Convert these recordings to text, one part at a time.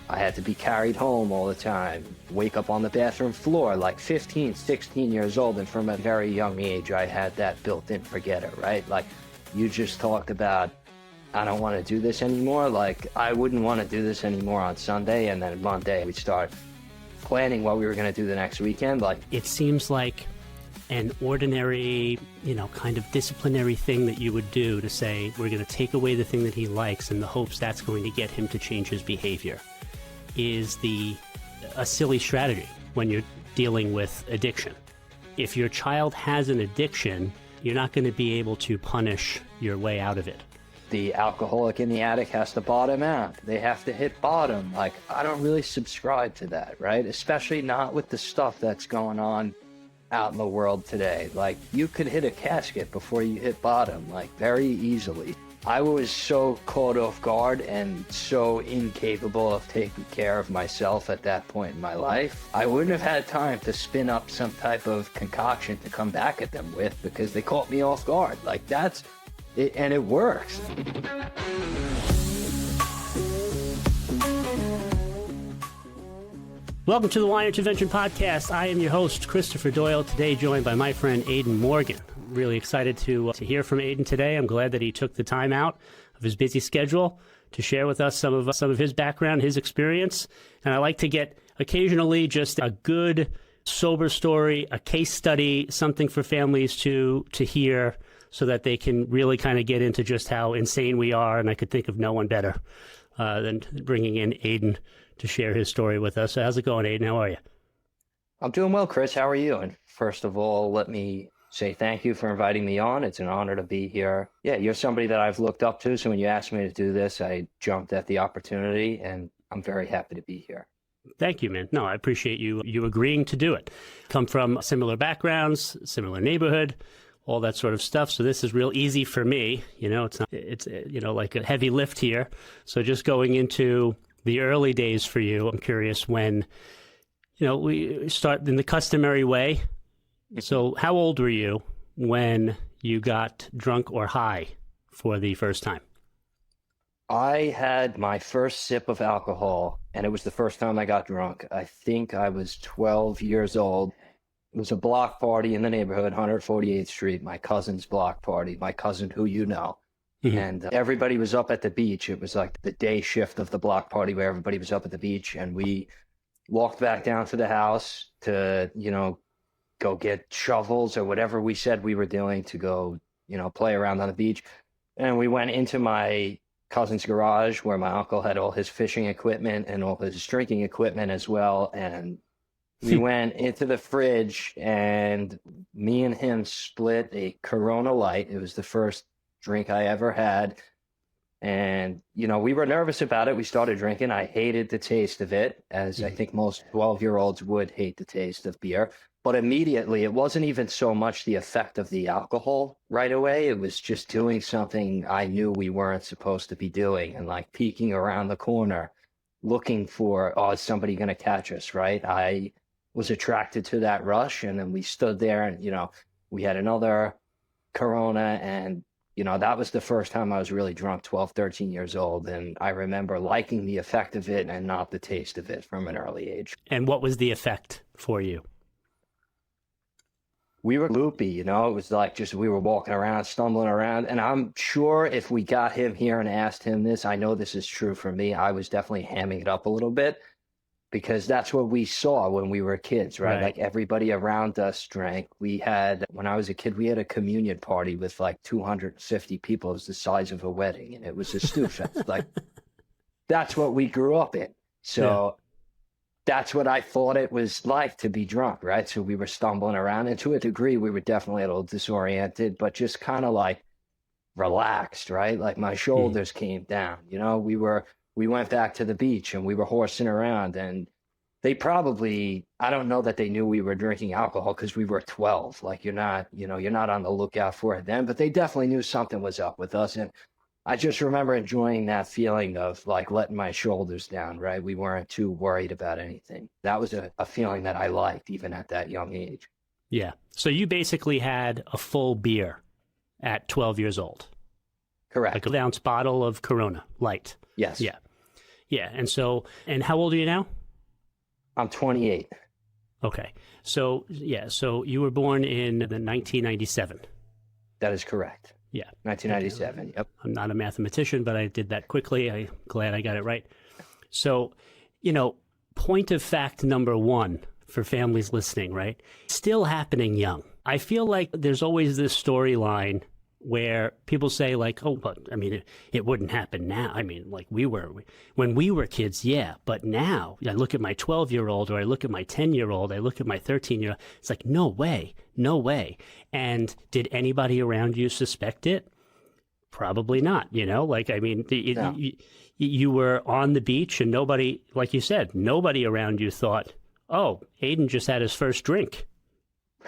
I had to be carried home all the time, wake up on the bathroom floor like 15, 16 years old. And from a very young age, I had that built in, forget it, right? Like you just talked about, I don't want to do this anymore. Like I wouldn't want to do this anymore on Sunday. And then Monday we'd start planning what we were going to do the next weekend. Like it seems like an ordinary, kind of disciplinary thing that you would do to say, we're going to take away the thing that he likes in the hopes that's going to get him to change his behavior, is a silly strategy when you're dealing with addiction. If your child has an addiction, you're not going to be able to punish your way out of it. The alcoholic and the addict has to bottom out. They have to hit bottom. Like, I don't really subscribe to that, right? Especially not with the stuff that's going on out in the world today. Like, you could hit a casket before you hit bottom, like, very easily. I was so caught off guard and so incapable of taking care of myself at that point in my life. I wouldn't have had time to spin up some type of concoction to come back at them with because they caught me off guard. Like, that's it, and it works. Welcome to the Wine Intervention Podcast. I am your host, Christopher Doyle, today joined by my friend Aidan Morgan. Really excited to hear from Aidan today. I'm glad that he took the time out of his busy schedule to share with us some of his background, his experience. And I like to get occasionally just a good, sober story, a case study, something for families to hear so that they can really kind of get into just how insane we are. And I could think of no one better than bringing in Aidan to share his story with us. So how's it going, Aidan? How are you? I'm doing well, Chris. How are you? And first of all, let me say thank you for inviting me on. It's an honor to be here. Yeah, you're somebody that I've looked up to. So when you asked me to do this, I jumped at the opportunity and I'm very happy to be here. Thank you, man. No, I appreciate you agreeing to do it. Come from similar backgrounds, similar neighborhood, all that sort of stuff. So this is real easy for me. It's like a heavy lift here. So just going into the early days for you, I'm curious when, we start in the customary way. So how old were you when you got drunk or high for the first time? I had my first sip of alcohol, and it was the first time I got drunk. I think I was 12 years old. It was a block party in the neighborhood, 148th Street, my cousin's block party, my cousin who you know. Mm-hmm. And everybody was up at the beach. It was like the day shift of the block party where everybody was up at the beach. And we walked back down to the house to, go get shovels or whatever we said we were doing to go, play around on the beach. And we went into my cousin's garage where my uncle had all his fishing equipment and all his drinking equipment as well. And we went into the fridge and me and him split a Corona Light. It was the first drink I ever had. And, we were nervous about it. We started drinking. I hated the taste of it, as I think most 12-year-olds would hate the taste of beer. But immediately, it wasn't even so much the effect of the alcohol right away. It was just doing something I knew we weren't supposed to be doing and like peeking around the corner, looking for, is somebody going to catch us, right? I was attracted to that rush. And then we stood there and, we had another Corona and that was the first time I was really drunk, 12, 13 years old. And I remember liking the effect of it and not the taste of it from an early age. And what was the effect for you? We were loopy, it was like just we were walking around, stumbling around. And I'm sure if we got him here and asked him this, I know this is true for me, I was definitely hamming it up a little bit because that's what we saw when we were kids, right? Like everybody around us drank. When I was a kid, we had a communion party with like 250 people. It was the size of a wedding and it was a stew fest. Like that's what we grew up in. So that's what I thought it was like to be drunk, right? So we were stumbling around and to a degree, we were definitely a little disoriented, but just kind of like relaxed, right? Like my shoulders came down, we went back to the beach and we were horsing around and they probably, I don't know that they knew we were drinking alcohol because we were 12. Like you're not on the lookout for it then, but they definitely knew something was up with us. And I just remember enjoying that feeling of like letting my shoulders down, right? We weren't too worried about anything. That was a feeling that I liked even at that young age. Yeah. So you basically had a full beer at 12 years old. Correct. Like an ounce bottle of Corona Light. Yes. Yeah. Yeah. And how old are you now? I'm 28. Okay. So, yeah. So you were born in the 1997. That is correct. Yeah. 1997. Yep. I'm not a mathematician, but I did that quickly. I'm glad I got it right. So, point of fact number one for families listening, right? Still happening young. I feel like there's always this storyline where people say like, oh, but I mean, it wouldn't happen now. I mean, like when we were kids, yeah. But now I look at my 12-year-old or I look at my 10-year-old, I look at my 13-year-old. It's like, no way, no way. And did anybody around you suspect it? Probably not, like, I mean, No. you were on the beach and nobody, like you said, nobody around you thought, oh, Aidan just had his first drink.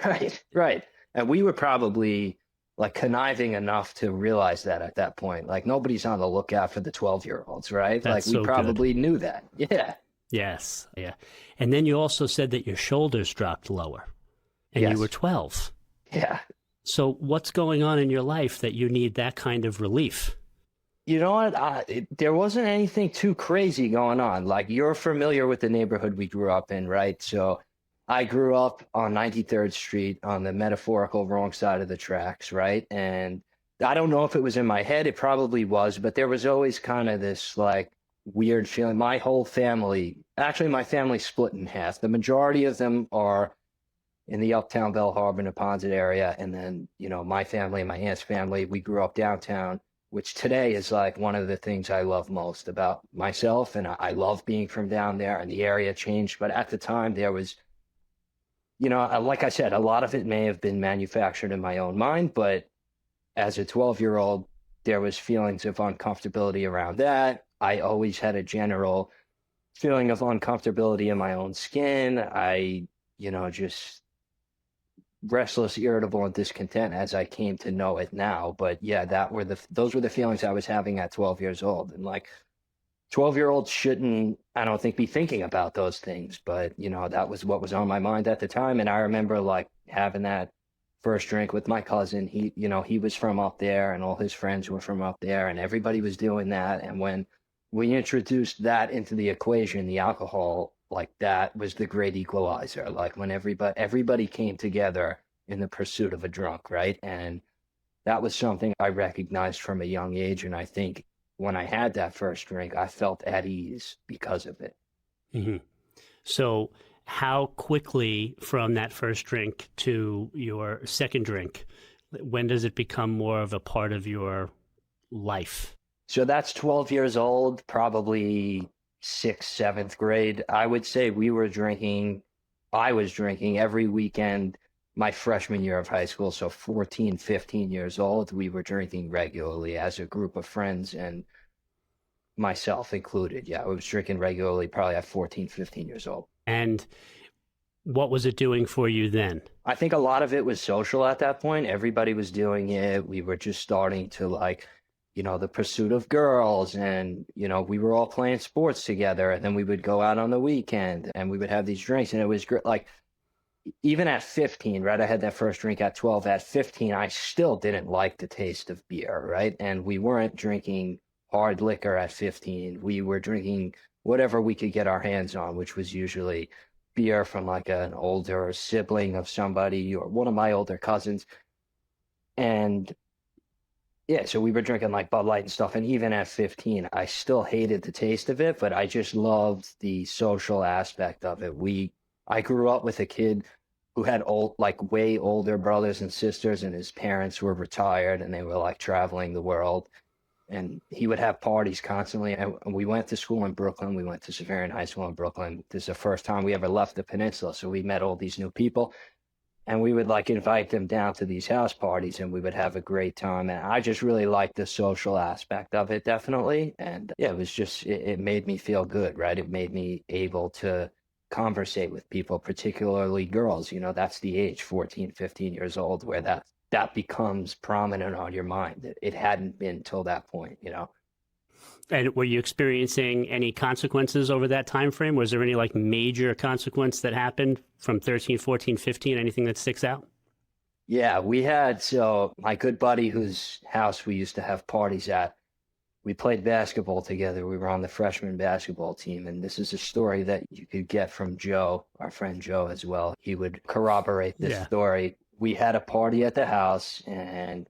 Right. Right. And we were probably like conniving enough to realize that at that point. Like nobody's on the lookout for the 12-year-olds, right? That's like we so probably good. knew that. Yeah. Yes. Yeah. And then you also said that your shoulders dropped lower and you Yes. were 12. Yeah. So what's going on in your life that you need that kind of relief? You know what? There wasn't anything too crazy going on. Like you're familiar with the neighborhood we grew up in, right? So I grew up on 93rd Street on the metaphorical wrong side of the tracks, right? And I don't know if it was in my head, it probably was, but there was always kind of this like weird feeling. My whole family, actually, my family split in half. The majority of them are in the Uptown Bell Harbor, Neponset area. And then, my family, my aunt's family, we grew up downtown, which today is like one of the things I love most about myself. And I love being from down there, and the area changed. But at the time, there was, like I said, a lot of it may have been manufactured in my own mind, but as a 12-year-old, there was feelings of uncomfortability around that. I always had a general feeling of uncomfortability in my own skin. Just restless, irritable, and discontent as I came to know it now. But yeah, those were the feelings I was having at 12 years old. And like 12-year-olds shouldn't, I don't think, be thinking about those things. But, that was what was on my mind at the time. And I remember like having that first drink with my cousin. He was from up there and all his friends were from up there and everybody was doing that. And when we introduced that into the equation, the alcohol, like that was the great equalizer. Like when everybody came together in the pursuit of a drunk, right? And that was something I recognized from a young age. And I think when I had that first drink, I felt at ease because of it. Mm-hmm. So how quickly from that first drink to your second drink, when does it become more of a part of your life? So that's 12 years old, probably 6th, 7th grade. I would say I was drinking every weekend my freshman year of high school. So 14, 15 years old, we were drinking regularly as a group of friends and myself included. Yeah, I was drinking regularly probably at 14, 15 years old. And what was it doing for you then? I think a lot of it was social at that point. Everybody was doing it. We were just starting to like, the pursuit of girls, and, we were all playing sports together, and then we would go out on the weekend and we would have these drinks, and it was great. Like even at 15, right? I had that first drink at 12. At 15, I still didn't like the taste of beer, right? And we weren't drinking hard liquor at 15. We were drinking whatever we could get our hands on, which was usually beer from like an older sibling of somebody or one of my older cousins. And yeah, so we were drinking like Bud Light and stuff. And even at 15, I still hated the taste of it, but I just loved the social aspect of it. I grew up with a kid who had way older brothers and sisters, and his parents were retired and they were like traveling the world. And he would have parties constantly. And we went to school in Brooklyn. We went to Severian High School in Brooklyn. This is the first time we ever left the peninsula. So we met all these new people. And we would like invite them down to these house parties and we would have a great time. And I just really liked the social aspect of it, definitely. And yeah, it made me feel good, right? It made me able to conversate with people, particularly girls. That's the age, 14, 15 years old, where that becomes prominent on your mind. It hadn't been till that point. And were you experiencing any consequences over that time frame? Was there any like major consequence that happened from 13, 14, 15? Anything that sticks out? Yeah, so my good buddy whose house we used to have parties at, we played basketball together. We were on the freshman basketball team. And this is a story that you could get from Joe, our friend Joe as well. He would corroborate this Yeah. story. We had a party at the house and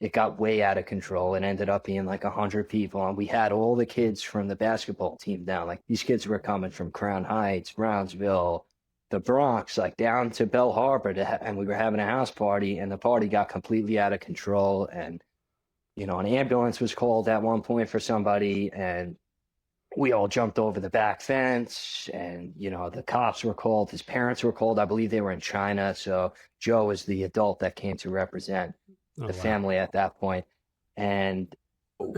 it got way out of control. It ended up being like 100 people. And we had all the kids from the basketball team down. Like these kids were coming from Crown Heights, Brownsville, the Bronx, like down to Bell Harbor and we were having a house party and the party got completely out of control. And an ambulance was called at one point for somebody, and we all jumped over the back fence, and, the cops were called. His parents were called. I believe they were in China. So Joe was the adult that came to represent the family at that point. And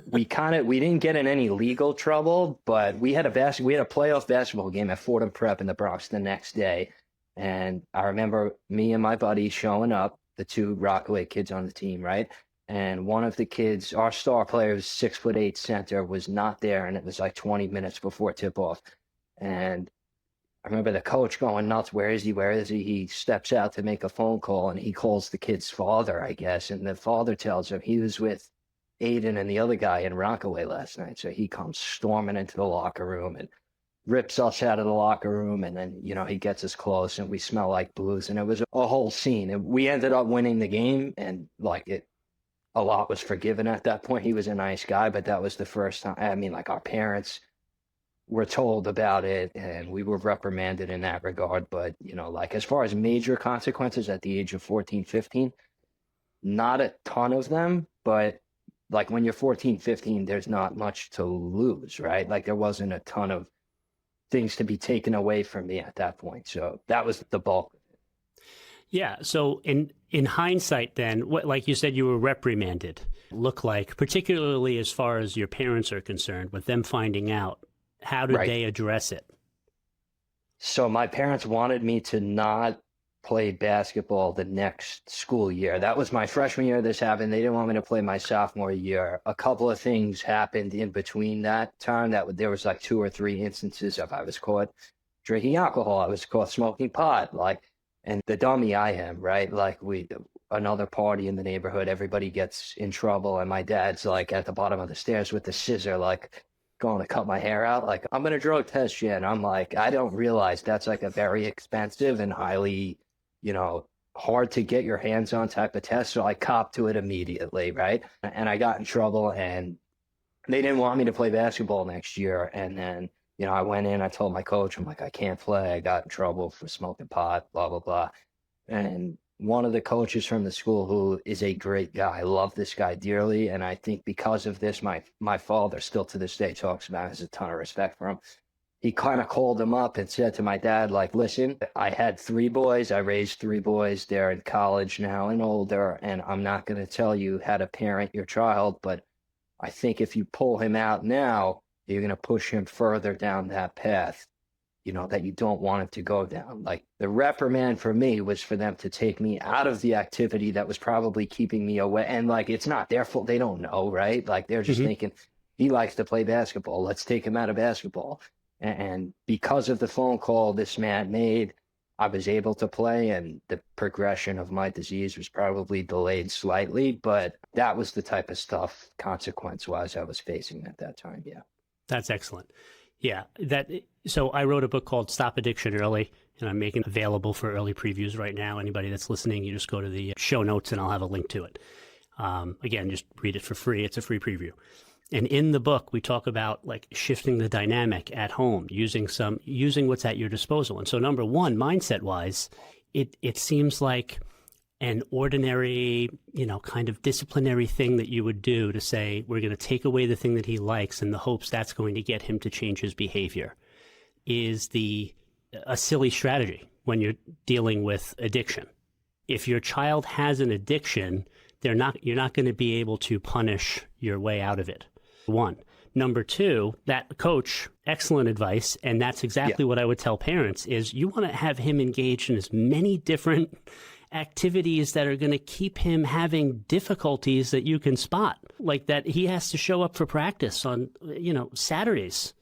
we didn't get in any legal trouble, but we had a playoff basketball game at Fordham Prep in the Bronx the next day. And I remember me and my buddy showing up, the two Rockaway kids on the team, right? And one of the kids, our star player, 6'8" center, was not there, and it was like 20 minutes before tip-off. And I remember the coach going nuts. Where is he? Where is he? He steps out to make a phone call, and he calls the kid's father, I guess. And the father tells him he was with Aidan and the other guy in Rockaway last night. So he comes storming into the locker room and rips us out of the locker room. And then, he gets us close, and we smell like booze. And it was a whole scene. And we ended up winning the game, and a lot was forgiven at that point. He was a nice guy, but that was the first time. I mean, our parents were told about it and we were reprimanded in that regard. But, as far as major consequences at the age of 14, 15, not a ton of them. But when you're 14, 15, there's not much to lose, right? There wasn't a ton of things to be taken away from me at that point. So that was the bulk. Yeah. So in hindsight, then, what, like you said, you were reprimanded. Look like, particularly as far as your parents are concerned, with them finding out, how did they address it? So my parents wanted me to not play basketball the next school year. That was my freshman year. This happened. They didn't want me to play my sophomore year. A couple of things happened in between that time. There was 2 or 3 instances of I was caught drinking alcohol. I was caught smoking pot. And the dummy I am, right? Another party in the neighborhood, everybody gets in trouble. And my dad's at the bottom of the stairs with the scissor, going to cut my hair out. I'm going to drug test you. And I'm I don't realize that's a very expensive and highly, hard to get your hands on type of test. So I copped to it immediately, right? And I got in trouble and they didn't want me to play basketball next year. And then, I went in, I told my coach, I'm I can't play. I got in trouble for smoking pot, blah, blah, blah. And one of the coaches from the school, who is a great guy, I love this guy dearly. And I think because of this, my father still to this day talks about it, has a ton of respect for him. He kind of called him up and said to my dad, listen, I had 3 boys. I raised 3 boys. They're in college now and older. And I'm not going to tell you how to parent your child. But I think if you pull him out now, you're going to push him further down that path, that you don't want him to go down. The reprimand for me was for them to take me out of the activity that was probably keeping me away. And it's not their fault. They don't know, right? They're just thinking, he likes to play basketball. Let's take him out of basketball. And because of the phone call this man made, I was able to play, and the progression of my disease was probably delayed slightly, but that was the type of stuff consequence-wise I was facing at that time. Yeah. That's excellent. Yeah. So I wrote a book called Stop Addiction Early, and I'm making it available for early previews right now. Anybody that's listening, you just go to the show notes and I'll have a link to it. Again, just read it for free. It's a free preview. And in the book, we talk about shifting the dynamic at home, using what's at your disposal. And so number one, mindset wise, it seems like an ordinary, kind of disciplinary thing that you would do to say, we're going to take away the thing that he likes in the hopes that's going to get him to change his behavior, is a silly strategy when you're dealing with addiction. If your child has an addiction, you're not going to be able to punish your way out of it. 1. Number 2, that coach, excellent advice. And that's exactly what I would tell parents is you want to have him engaged in as many different activities that are going to keep him having difficulties that you can spot, like that he has to show up for practice on, Saturdays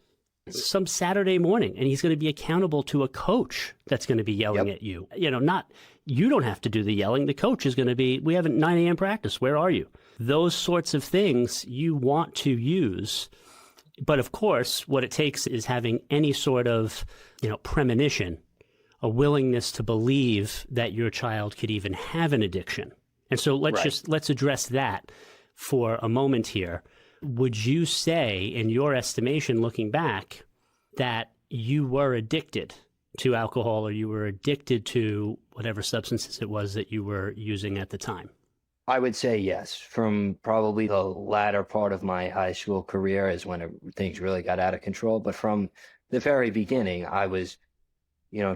some Saturday morning, and he's going to be accountable to a coach that's going to be yelling at you. Not you don't have to do the yelling. The coach is going to be, we have a 9 a.m. practice. Where are you? Those sorts of things you want to use. But of course, what it takes is having any sort of, premonition, a willingness to believe that your child could even have an addiction. And so let's address that for a moment here. Would you say, in your estimation, looking back, that you were addicted to alcohol or you were addicted to whatever substances it was that you were using at the time? I would say yes. From probably the latter part of my high school career is when things really got out of control. But from the very beginning, I was,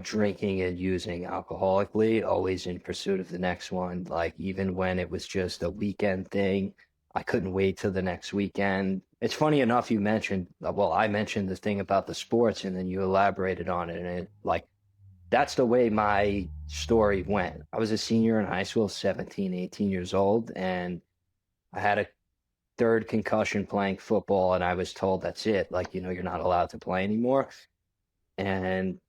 drinking and using alcoholically, always in pursuit of the next one. Like even when it was just a weekend thing, I couldn't wait till the next weekend. It's funny enough, I mentioned the thing about the sports and then you elaborated on it. And that's the way my story went. I was a senior in high school, 17, 18 years old, and I had a third concussion playing football, and I was told that's it. Like, you're not allowed to play anymore. And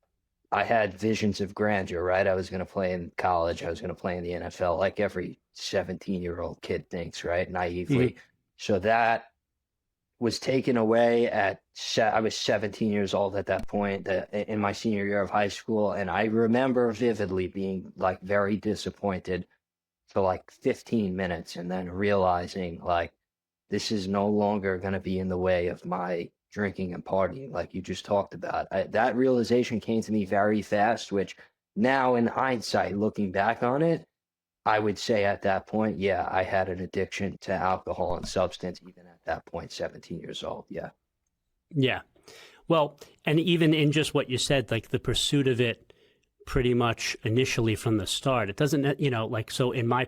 I had visions of grandeur, right? I was going to play in college. I was going to play in the NFL, like every 17-year-old kid thinks, right? Naively. Mm-hmm. So that was taken away I was 17 years old at that point in my senior year of high school. And I remember vividly being like very disappointed for like 15 minutes and then realizing like, this is no longer going to be in the way of my drinking and partying like you just talked about. That realization came to me very fast, which now in hindsight, looking back on it, I would say at that point, yeah, I had an addiction to alcohol and substance, even at that point, 17 years old. Yeah. Yeah. Well, and even in just what you said, like the pursuit of it pretty much initially from the start, it doesn't, so in my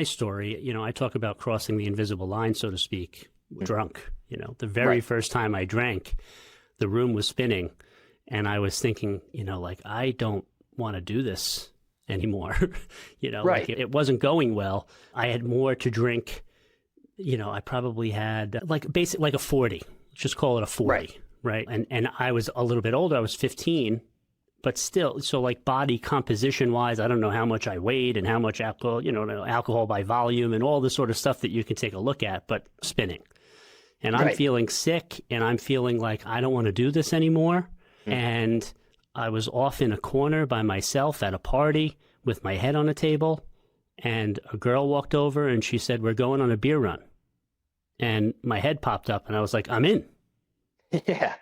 story, I talk about crossing the invisible line, so to speak, drunk. The very first time I drank, the room was spinning and I was thinking, I don't want to do this anymore. Like it wasn't going well. I had more to drink. I probably had like a 40, just call it a 40. Right. And I was a little bit older. I was 15, but still, so like body composition wise, I don't know how much I weighed and how much alcohol, alcohol by volume and all this sort of stuff that you can take a look at, but spinning. And I'm feeling sick and I'm feeling like I don't want to do this anymore. Mm. And I was off in a corner by myself at a party with my head on a table. And a girl walked over and she said, "We're going on a beer run." And my head popped up and I was like, I'm in. Yeah.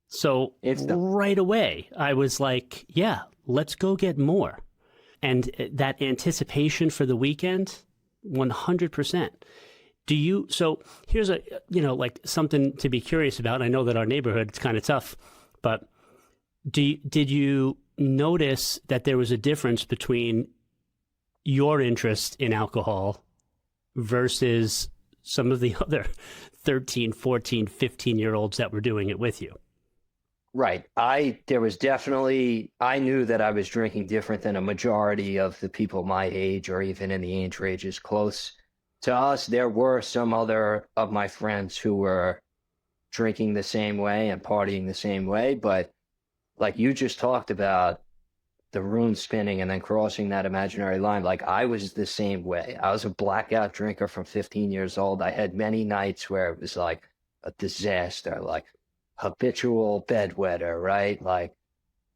So right away, I was like, yeah, let's go get more. And that anticipation for the weekend, 100%. So here's like something to be curious about. I know that our neighborhood, it's kind of tough, but did you notice that there was a difference between your interest in alcohol versus some of the other 13, 14, 15-year-olds that were doing it with you? Right. I knew that I was drinking different than a majority of the people my age or even in the age ranges close to us. There were some other of my friends who were drinking the same way and partying the same way. But like you just talked about the room spinning and then crossing that imaginary line, like I was the same way. I was a blackout drinker from 15 years old. I had many nights where it was like a disaster, like habitual bedwetter, right? Like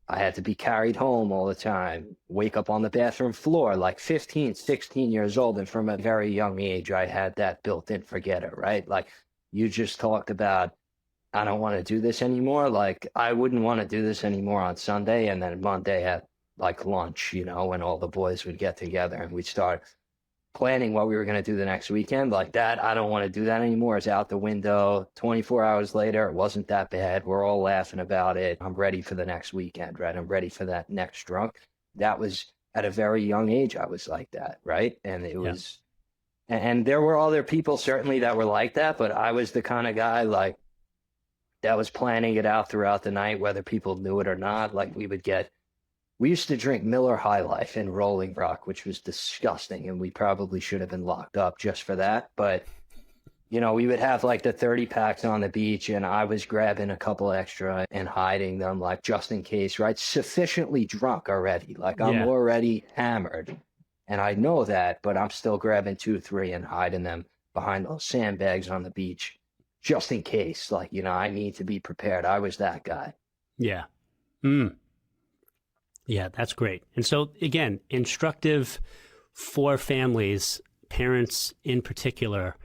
I had to be carried home all the time, wake up on the bathroom floor, like 15, 16 years old. And from a very young age, I had that built-in forgetter, right? Like you just talked about, I don't want to do this anymore. Like I wouldn't want to do this anymore on Sunday. And then Monday at like lunch, when all the boys would get together and we'd start planning what we were going to do the next weekend. Like that, I don't want to do that anymore. It's out the window. 24 hours later, it wasn't that bad. We're all laughing about it. I'm ready for the next weekend, right? I'm ready for that next drunk. That was at a very young age. I was like that, right? And it was, and there were other people certainly that were like that, but I was the kind of guy like that was planning it out throughout the night, whether people knew it or not. Like we used to drink Miller High Life in Rolling Rock, which was disgusting, and we probably should have been locked up just for that. But we would have like the 30 packs on the beach, and I was grabbing a couple extra and hiding them, like just in case, right? Sufficiently drunk already. Like I'm Yeah. already hammered and I know that, but I'm still grabbing 2, 3 and hiding them behind those sandbags on the beach just in case. Like, I need to be prepared. I was that guy. Yeah. Yeah, that's great. And so, again, instructive for families, parents in particular.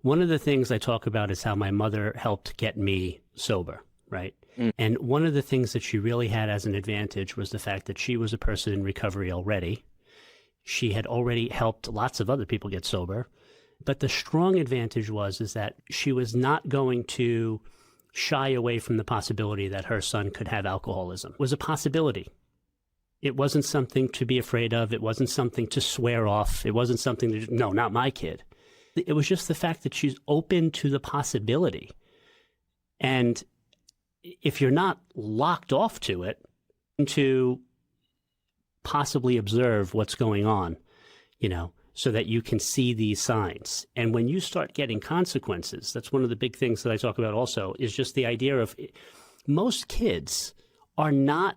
One of the things I talk about is how my mother helped get me sober, right? And one of the things that she really had as an advantage was the fact that she was a person in recovery already. She had already helped lots of other people get sober. But the strong advantage is that she was not going to shy away from the possibility that her son could have alcoholism. It was a possibility. It wasn't something to be afraid of. It wasn't something to swear off. It wasn't something to, no, not my kid. It was just the fact that she's open to the possibility. And if you're not locked off to it, to possibly observe what's going on, so that you can see these signs. And when you start getting consequences, that's one of the big things that I talk about also, is just the idea of most kids are not,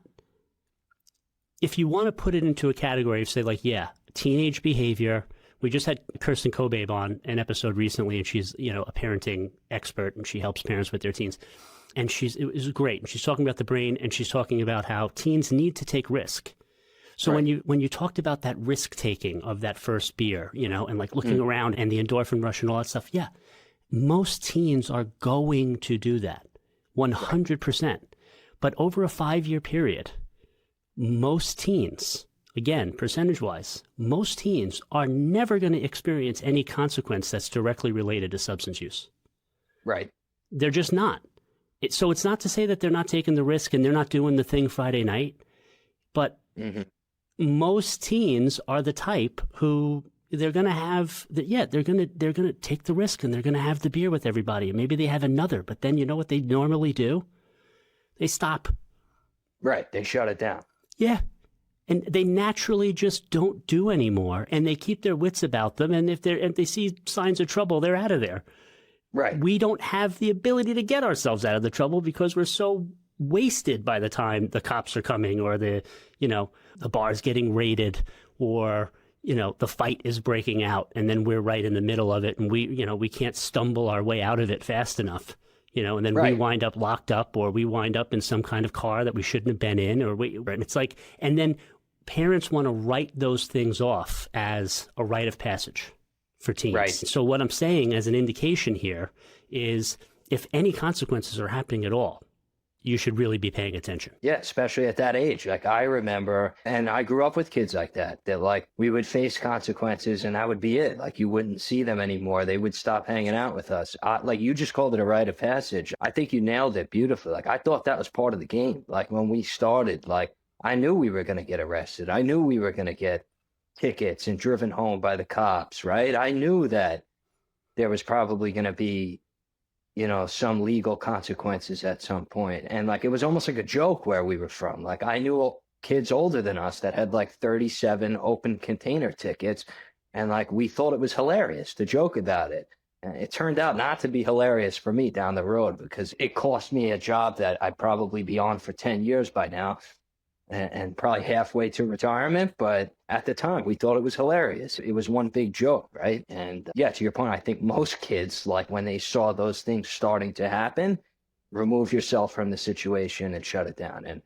if you want to put it into a category of say like, yeah, teenage behavior. We just had Kirsten Kobabe on an episode recently, and she's, a parenting expert, and she helps parents with their teens. And it was great. And she's talking about the brain, and she's talking about how teens need to take risk. So Right. when you talked about that risk taking of that first beer, and like looking around and the endorphin rush and all that stuff, yeah, most teens are going to do that 100%. But over a 5-year period, most teens, again, percentage-wise, most teens are never going to experience any consequence that's directly related to substance use. Right. They're just not. So it's not to say that they're not taking the risk and they're not doing the thing Friday night, but most teens are the type who they're going to have, they're going to take the risk and they're going to have the beer with everybody. Maybe they have another, but then you know what they normally do? They stop. Right. They shut it down. Yeah. And they naturally just don't do anymore, and they keep their wits about them. And if they see signs of trouble, they're out of there. Right. We don't have the ability to get ourselves out of the trouble because we're so wasted by the time the cops are coming, or the bar's getting raided, or, the fight is breaking out, and then we're right in the middle of it, and we can't stumble our way out of it fast enough. And then Right. we wind up locked up, or we wind up in some kind of car that we shouldn't have been in, and it's like, and then parents want to write those things off as a rite of passage for teens. Right. So what I'm saying as an indication here is, if any consequences are happening at all, you should really be paying attention. Yeah, especially at that age. Like I remember, and I grew up with kids like that like we would face consequences and that would be it. Like you wouldn't see them anymore. They would stop hanging out with us. Like you just called it a rite of passage. I think you nailed it beautifully. Like I thought that was part of the game. Like when we started, like I knew we were going to get arrested. I knew we were going to get tickets and driven home by the cops, right? I knew that there was probably going to be some legal consequences at some point. And like, it was almost like a joke where we were from. Like I knew kids older than us that had like 37 open container tickets. And like, we thought it was hilarious to joke about it. And it turned out not to be hilarious for me down the road, because it cost me a job that I'd probably be on for 10 years by now. And probably halfway to retirement. But at the time, we thought it was hilarious. It was one big joke, right? And yeah, to your point, I think most kids, like when they saw those things starting to happen, remove yourself from the situation and shut it down. And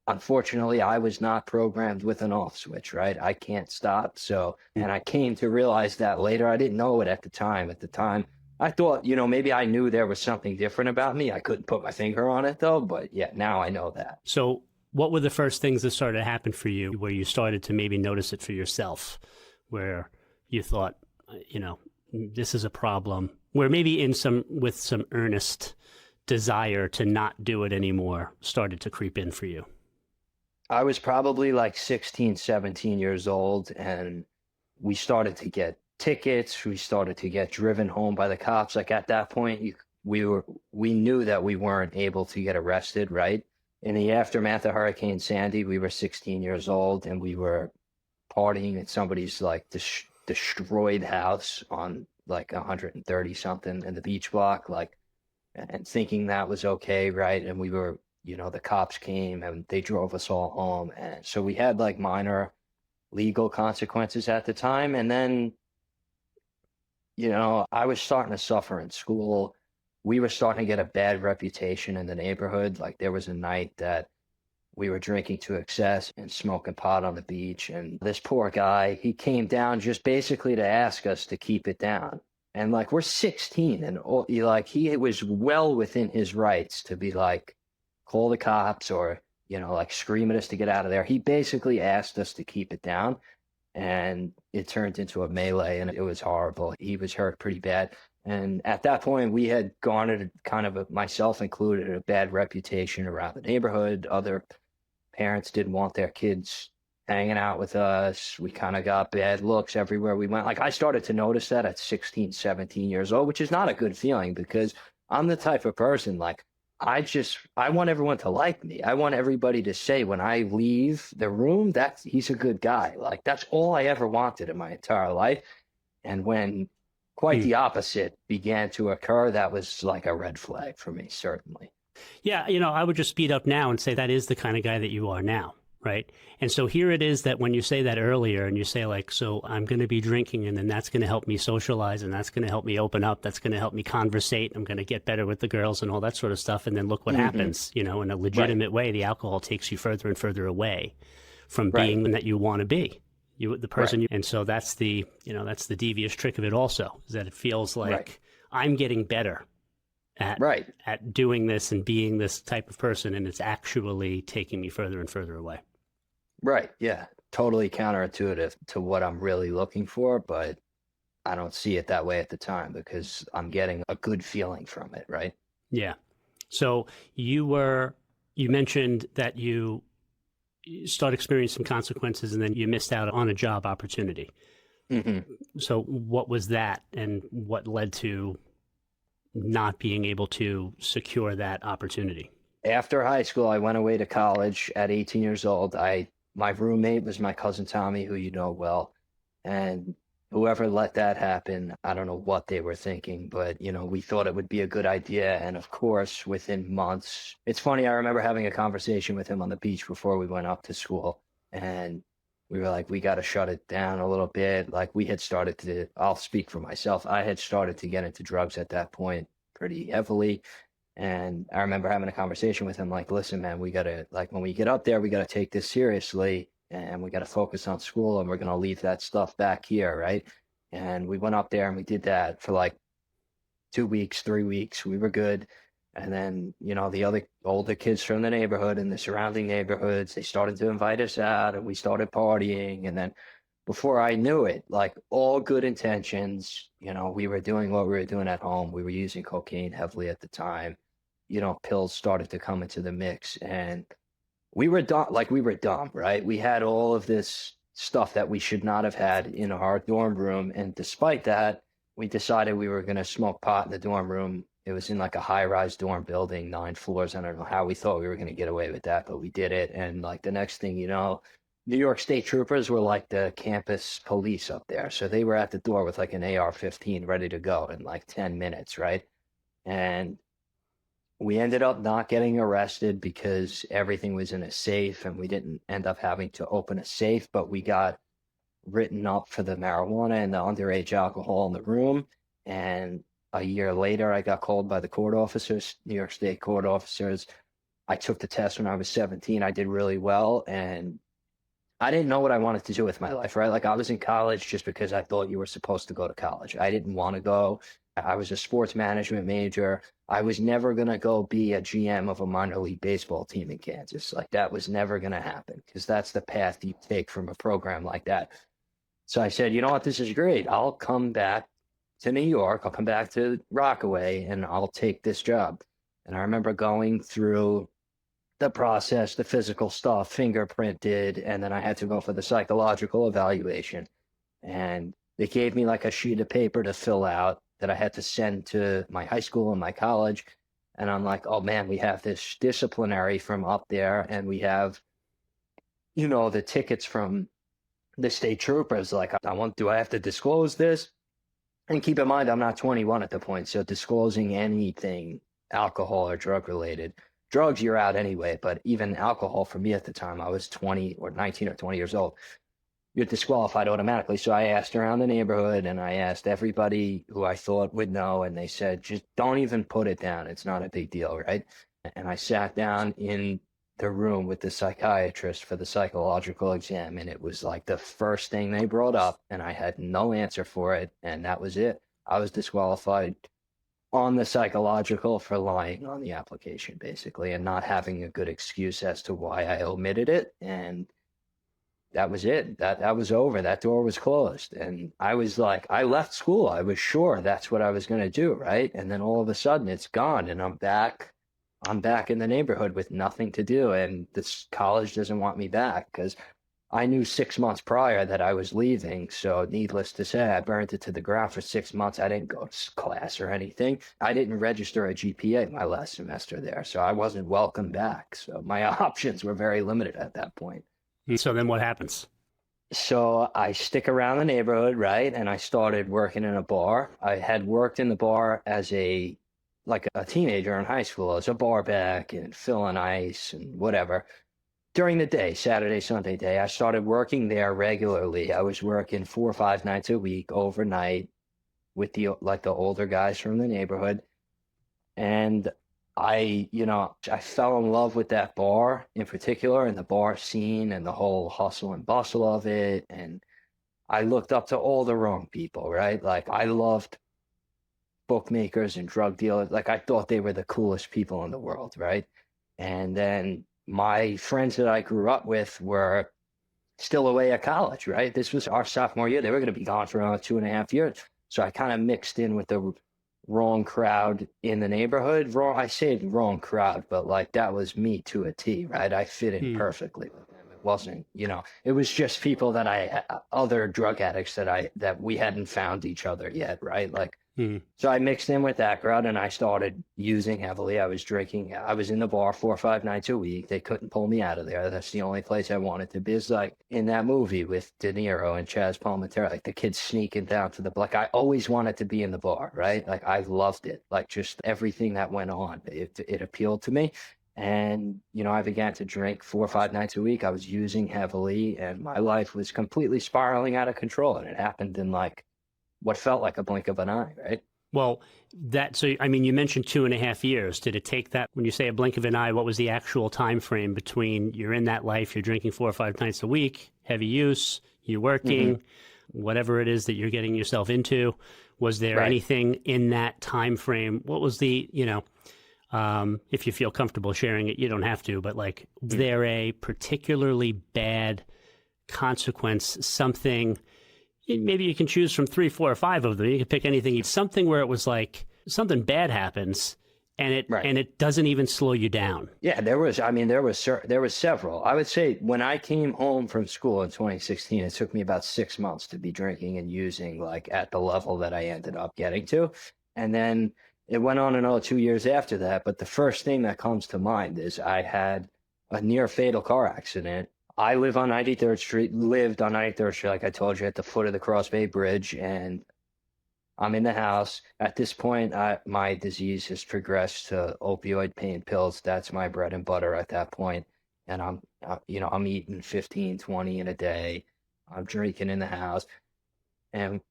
unfortunately, I was not programmed with an off switch, right? I can't stop. So, and I came to realize that later. I didn't know it at the time. At the time, I thought, maybe I knew there was something different about me. I couldn't put my finger on it though. But yeah, now I know that. So what were the first things that started to happen for you, where you started to maybe notice it for yourself, where you thought, this is a problem, where maybe with some earnest desire to not do it anymore started to creep in for you? I was probably like 16, 17 years old, and we started to get tickets. We started to get driven home by the cops. Like at that point, we knew that we weren't able to get arrested, right? In the aftermath of Hurricane Sandy, we were 16 years old and we were partying at somebody's like destroyed house on like 130 something in the beach block, like, and thinking that was okay, right? And we were, the cops came and they drove us all home. And so we had like minor legal consequences at the time. And then, I was starting to suffer in school. We were starting to get a bad reputation in the neighborhood. Like there was a night that we were drinking to excess and smoking pot on the beach. And this poor guy, he came down just basically to ask us to keep it down. And like we're 16 and like he was well within his rights to be like, call the cops or, like scream at us to get out of there. He basically asked us to keep it down. And it turned into a melee and it was horrible. He was hurt pretty bad. And at that point, we had garnered kind of myself included, a bad reputation around the neighborhood. Other parents didn't want their kids hanging out with us. We kind of got bad looks everywhere we went. Like I started to notice that at 16, 17 years old, which is not a good feeling because I'm the type of person like I want everyone to like me. I want everybody to say when I leave the room that he's a good guy. Like that's all I ever wanted in my entire life. And when quite the opposite began to occur, that was like a red flag for me, certainly. Yeah, I would just speed up now and say that is the kind of guy that you are now, right? And so here it is that when you say that earlier and you say like, so I'm going to be drinking and then that's going to help me socialize and that's going to help me open up, that's going to help me conversate, I'm going to get better with the girls and all that sort of stuff. And then look what happens, in a legitimate way, the alcohol takes you further and further away from being that you want to be. The person and so that's the devious trick of it also, is that it feels like I'm getting better at doing this and being this type of person, and it's actually taking me further and further away. Right. Yeah. Totally counterintuitive to what I'm really looking for, but I don't see it that way at the time because I'm getting a good feeling from it, right? Yeah. So you mentioned that you start experiencing consequences and then you missed out on a job opportunity. So what was that and what led to not being able to secure that opportunity? After high school, I went away to college at 18 years old. My roommate was my cousin Tommy, who you know well, and whoever let that happen, I don't know what they were thinking, but we thought it would be a good idea. And of course, within months, it's funny, I remember having a conversation with him on the beach before we went up to school, and we were like, we got to shut it down a little bit. Like we had started to, I'll speak for myself. I had started to get into drugs at that point pretty heavily. And I remember having a conversation with him like, listen, man, we got to, like, when we get up there, we got to take this seriously and we got to focus on school and we're going to leave that stuff back here. Right. And we went up there and we did that for like 2 weeks, 3 weeks. We were good. And then, the other older kids from the neighborhood and the surrounding neighborhoods, they started to invite us out and we started partying. And then before I knew it, like all good intentions, we were doing what we were doing at home. We were using cocaine heavily at the time. Pills started to come into the mix and we were dumb, right? We had all of this stuff that we should not have had in our dorm room. And despite that, we decided we were going to smoke pot in the dorm room. It was in like a high-rise dorm building, 9 floors. I don't know how we thought we were going to get away with that, but we did it. And like the next thing New York State troopers were like the campus police up there. So they were at the door with like an AR-15 ready to go in like 10 minutes, right? And we ended up not getting arrested because everything was in a safe and we didn't end up having to open a safe, but we got written up for the marijuana and the underage alcohol in the room. And a year later, I got called by the court officers, New York State court officers. I took the test when I was 17. I did really well. And I didn't know what I wanted to do with my life, right? Like I was in college just because I thought you were supposed to go to college. I didn't want to go. I was a sports management major. I was never going to go be a GM of a minor league baseball team in Kansas. Like that was never going to happen because that's the path you take from a program like that. So I said, you know what, this is great. I'll come back to New York. I'll come back to Rockaway and I'll take this job. And I remember going through the process, the physical stuff, fingerprinted, and then I had to go for the psychological evaluation. And they gave me like a sheet of paper to fill out that I had to send to my high school and my college. And I'm like, oh man, we have this disciplinary from up there and we have, the tickets from the state troopers, like, do I have to disclose this? And keep in mind, I'm not 21 at the point, so disclosing anything alcohol or drug related, drugs, you're out anyway. But even alcohol for me at the time, I was 20 or 19 or 20 years old. You're disqualified automatically. So I asked around the neighborhood and I asked everybody who I thought would know, and they said, just don't even put it down. It's not a big deal, right? And I sat down in the room with the psychiatrist for the psychological exam, and it was like the first thing they brought up, and I had no answer for it, and that was it. I was disqualified on the psychological for lying on the application, basically, and not having a good excuse as to why I omitted it. And that was it. That was over. That door was closed. And I was like, I left school. I was sure that's what I was going to do, right? And then all of a sudden it's gone, and I'm back. I'm back in the neighborhood with nothing to do, and this college doesn't want me back because I knew 6 months prior that I was leaving. So needless to say, I burned it to the ground for 6 months. I didn't go to class or anything. I didn't register a GPA my last semester there, so I wasn't welcome back. So my options were very limited at that point. So then what happens? So I stick around the neighborhood, right? And I started working in a bar. I had worked in the bar as like a teenager in high school, as a bar back and filling ice and whatever. During the day, Saturday, Sunday day, I started working there regularly. I was working 4 or 5 nights a week overnight with the older guys from the neighborhood. And I fell in love with that bar in particular, and the bar scene and the whole hustle and bustle of it. And I looked up to all the wrong people, right? Like, I loved bookmakers and drug dealers. Like, I thought they were the coolest people in the world, right? And then my friends that I grew up with were still away at college, right? This was our sophomore year. They were going to be gone for around 2.5 years. So I kind of mixed in with the wrong crowd in the neighborhood. I say wrong crowd, but like, that was me to a T, right? I fit in perfectly with them. It wasn't, it was just people that other drug addicts that we hadn't found each other yet, right? Like, so I mixed in with that crowd, and I started using heavily. I was drinking. I was in the bar 4 or 5 nights a week. They couldn't pull me out of there. That's the only place I wanted to be. It's like in that movie with De Niro and Chaz Palminteri, like the kids sneaking down to the block. I always wanted to be in the bar, right? Like, I loved it. Like, just everything that went on, it appealed to me. And, I began to drink 4 or 5 nights a week. I was using heavily, and my life was completely spiraling out of control. And it happened in like what felt like a blink of an eye, right? Well, you mentioned 2.5 years. Did it take that, when you say a blink of an eye, what was the actual time frame between you're in that life, you're drinking 4 or 5 nights a week, heavy use, you're working, whatever it is that you're getting yourself into? Was there anything in that time frame? What was the, if you feel comfortable sharing it, you don't have to, but like, was there a particularly bad consequence, something? Maybe you can choose from 3, 4, or 5 of them. You can pick anything. Something where it was like something bad happens, and it doesn't even slow you down. Yeah, there was several. I would say when I came home from school in 2016, it took me about 6 months to be drinking and using, like, at the level that I ended up getting to, and then it went on another 2 years after that. But the first thing that comes to mind is I had a near fatal car accident. I lived on 93rd Street, like I told you, at the foot of the Cross Bay Bridge, and I'm in the house. At this point, my disease has progressed to opioid pain pills. That's my bread and butter at that point. And I'm eating 15, 20 in a day. I'm drinking in the house. And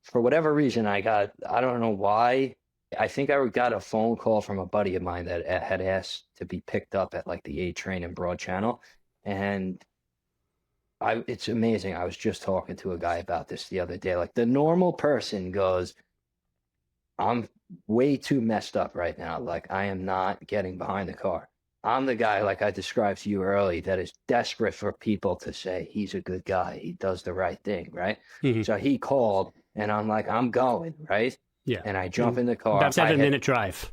for whatever reason, I don't know why, I think I got a phone call from a buddy of mine that had asked to be picked up at like the A train in Broad Channel. And it's amazing. I was just talking to a guy about this the other day. Like, the normal person goes, I'm way too messed up right now. Like, I am not getting behind the car. I'm the guy, like I described to you early, that is desperate for people to say he's a good guy. He does the right thing, right? So he called, and I'm like, I'm going, right? Yeah. And I jump in the car. About 7-minute drive.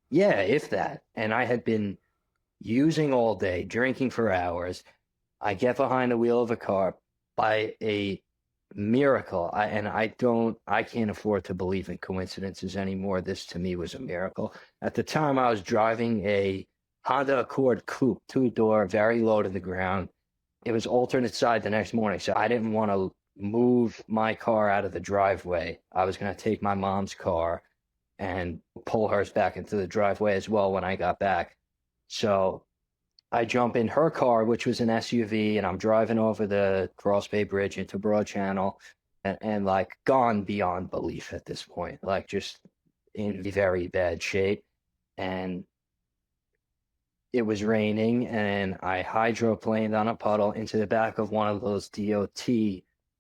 Yeah, if that. And I had been using all day, drinking for hours. I get behind the wheel of a car. By a miracle, I can't afford to believe in coincidences anymore. This to me was a miracle. At the time, I was driving a Honda Accord coupe, 2-door, very low to the ground. It was alternate side the next morning, so I didn't want to move my car out of the driveway. I was going to take my mom's car and pull hers back into the driveway as well when I got back. So I jump in her car, which was an SUV, and I'm driving over the Cross Bay Bridge into Broad Channel, and like gone beyond belief at this point, like just in very bad shape. And it was raining, and I hydroplaned on a puddle into the back of one of those DOT,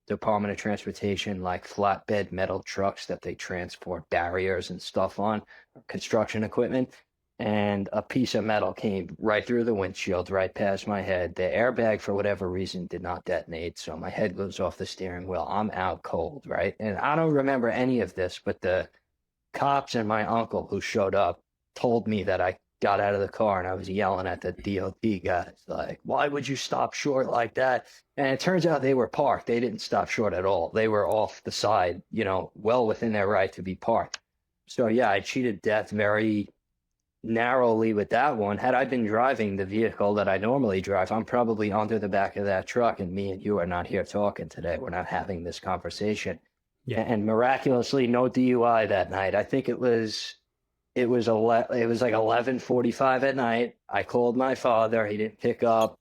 Department of Transportation, like flatbed metal trucks that they transport barriers and stuff on, construction equipment. And a piece of metal came right through the windshield, right past my head. The airbag, for whatever reason, did not detonate. So my head goes off the steering wheel. I'm out cold, right? And I don't remember any of this, but the cops and my uncle who showed up told me that I got out of the car and I was yelling at the DOT guys, like, why would you stop short like that? And it turns out they were parked. They didn't stop short at all. They were off the side, well within their right to be parked. So yeah, I cheated death very narrowly with that one. Had I been driving the vehicle that I normally drive, I'm probably under the back of that truck, and me and you are not here talking today. We're not having this conversation. Yeah. And miraculously, no DUI that night. I think it was like 11:45 at night. I called my father. He didn't pick up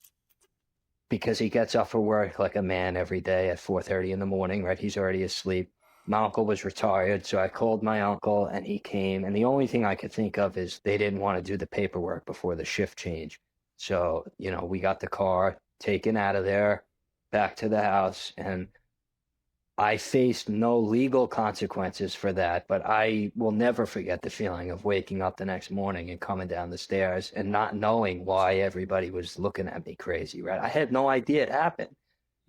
because he gets up for work like a man every day at 4:30 in the morning, right? He's already asleep. My uncle was retired, so I called my uncle and he came. And the only thing I could think of is they didn't want to do the paperwork before the shift change. So, we got the car taken out of there, back to the house, and I faced no legal consequences for that, but I will never forget the feeling of waking up the next morning and coming down the stairs and not knowing why everybody was looking at me crazy, right? I had no idea it happened.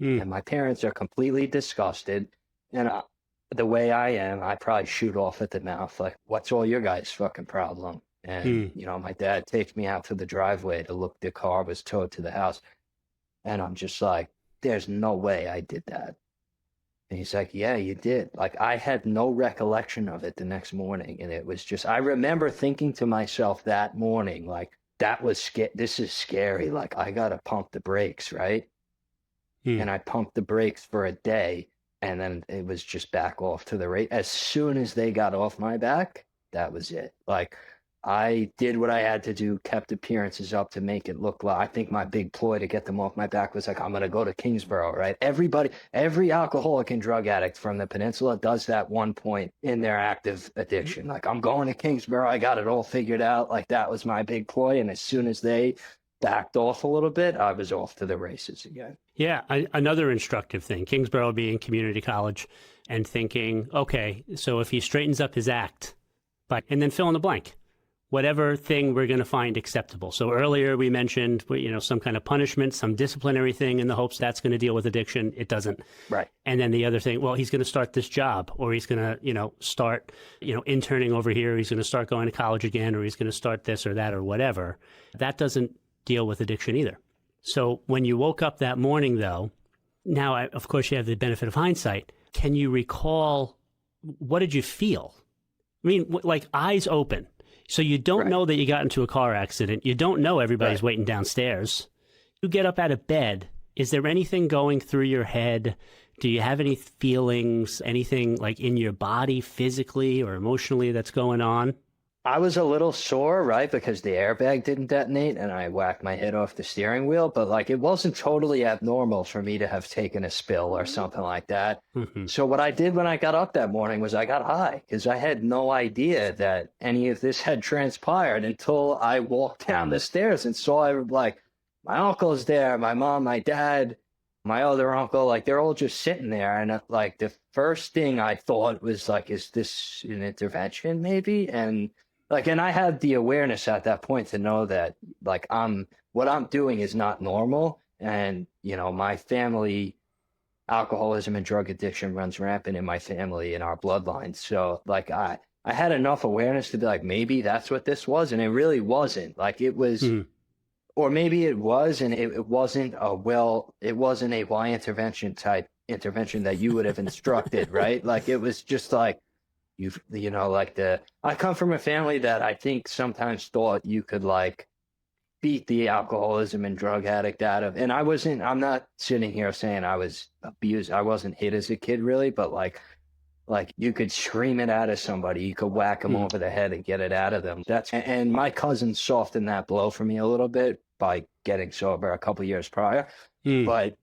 And my parents are completely disgusted. And the way I am, I probably shoot off at the mouth, like, what's all your guys' fucking problem? And, my dad takes me out to the driveway to look. The car was towed to the house. And I'm just like, there's no way I did that. And he's like, yeah, you did. Like, I had no recollection of it the next morning. And it was just, I remember thinking to myself that morning, like, this is scary. Like, I got to pump the brakes, right? And I pumped the brakes for a day. And then it was just back off to the right. As soon as they got off my back, that was it. Like, I did what I had to do, kept appearances up to make it look like, I think my big ploy to get them off my back was like, I'm going to go to Kingsborough, right? Every alcoholic and drug addict from the peninsula does that one point in their active addiction. Like, I'm going to Kingsborough. I got it all figured out. Like, that was my big ploy. And as soon as they backed off a little bit, I was off to the races again. Yeah, another instructive thing, Kingsborough being community college, and thinking, okay, so if he straightens up his act, and then fill in the blank, whatever thing we're going to find acceptable. So earlier we mentioned, some kind of punishment, some disciplinary thing in the hopes that's going to deal with addiction. It doesn't. Right. And then the other thing, well, he's going to start this job, or he's going to, start, interning over here. He's going to start going to college again, or he's going to start this or that or whatever. That doesn't deal with addiction either. So when you woke up that morning, though, now, of course, you have the benefit of hindsight. Can you recall, what did you feel? I mean, like eyes open. So you don't know that you got into a car accident. You don't know everybody's waiting downstairs. You get up out of bed. Is there anything going through your head? Do you have any feelings, anything like in your body physically or emotionally that's going on? I was a little sore, right, because the airbag didn't detonate and I whacked my head off the steering wheel, but like it wasn't totally abnormal for me to have taken a spill or something like that. So what I did when I got up that morning was I got high because I had no idea that any of this had transpired until I walked down the stairs and saw like my uncle's there, my mom, my dad, my other uncle, like they're all just sitting there. And like the first thing I thought was like, is this an intervention maybe? And I had the awareness at that point to know that like what I'm doing is not normal. And, my family, alcoholism and drug addiction runs rampant in my family, in our bloodline. So like I had enough awareness to be like, maybe that's what this was. And it really wasn't. Like it was, or maybe it was, and it wasn't it wasn't a Y intervention type intervention that you would have instructed, right? Like it was just like, I come from a family that I think sometimes thought you could like beat the alcoholism and drug addict out of, and I'm not sitting here saying I was abused. I wasn't hit as a kid really, but like you could scream it out of somebody, you could whack them over the head and get it out of them. And my cousin softened that blow for me a little bit by getting sober a couple years prior. But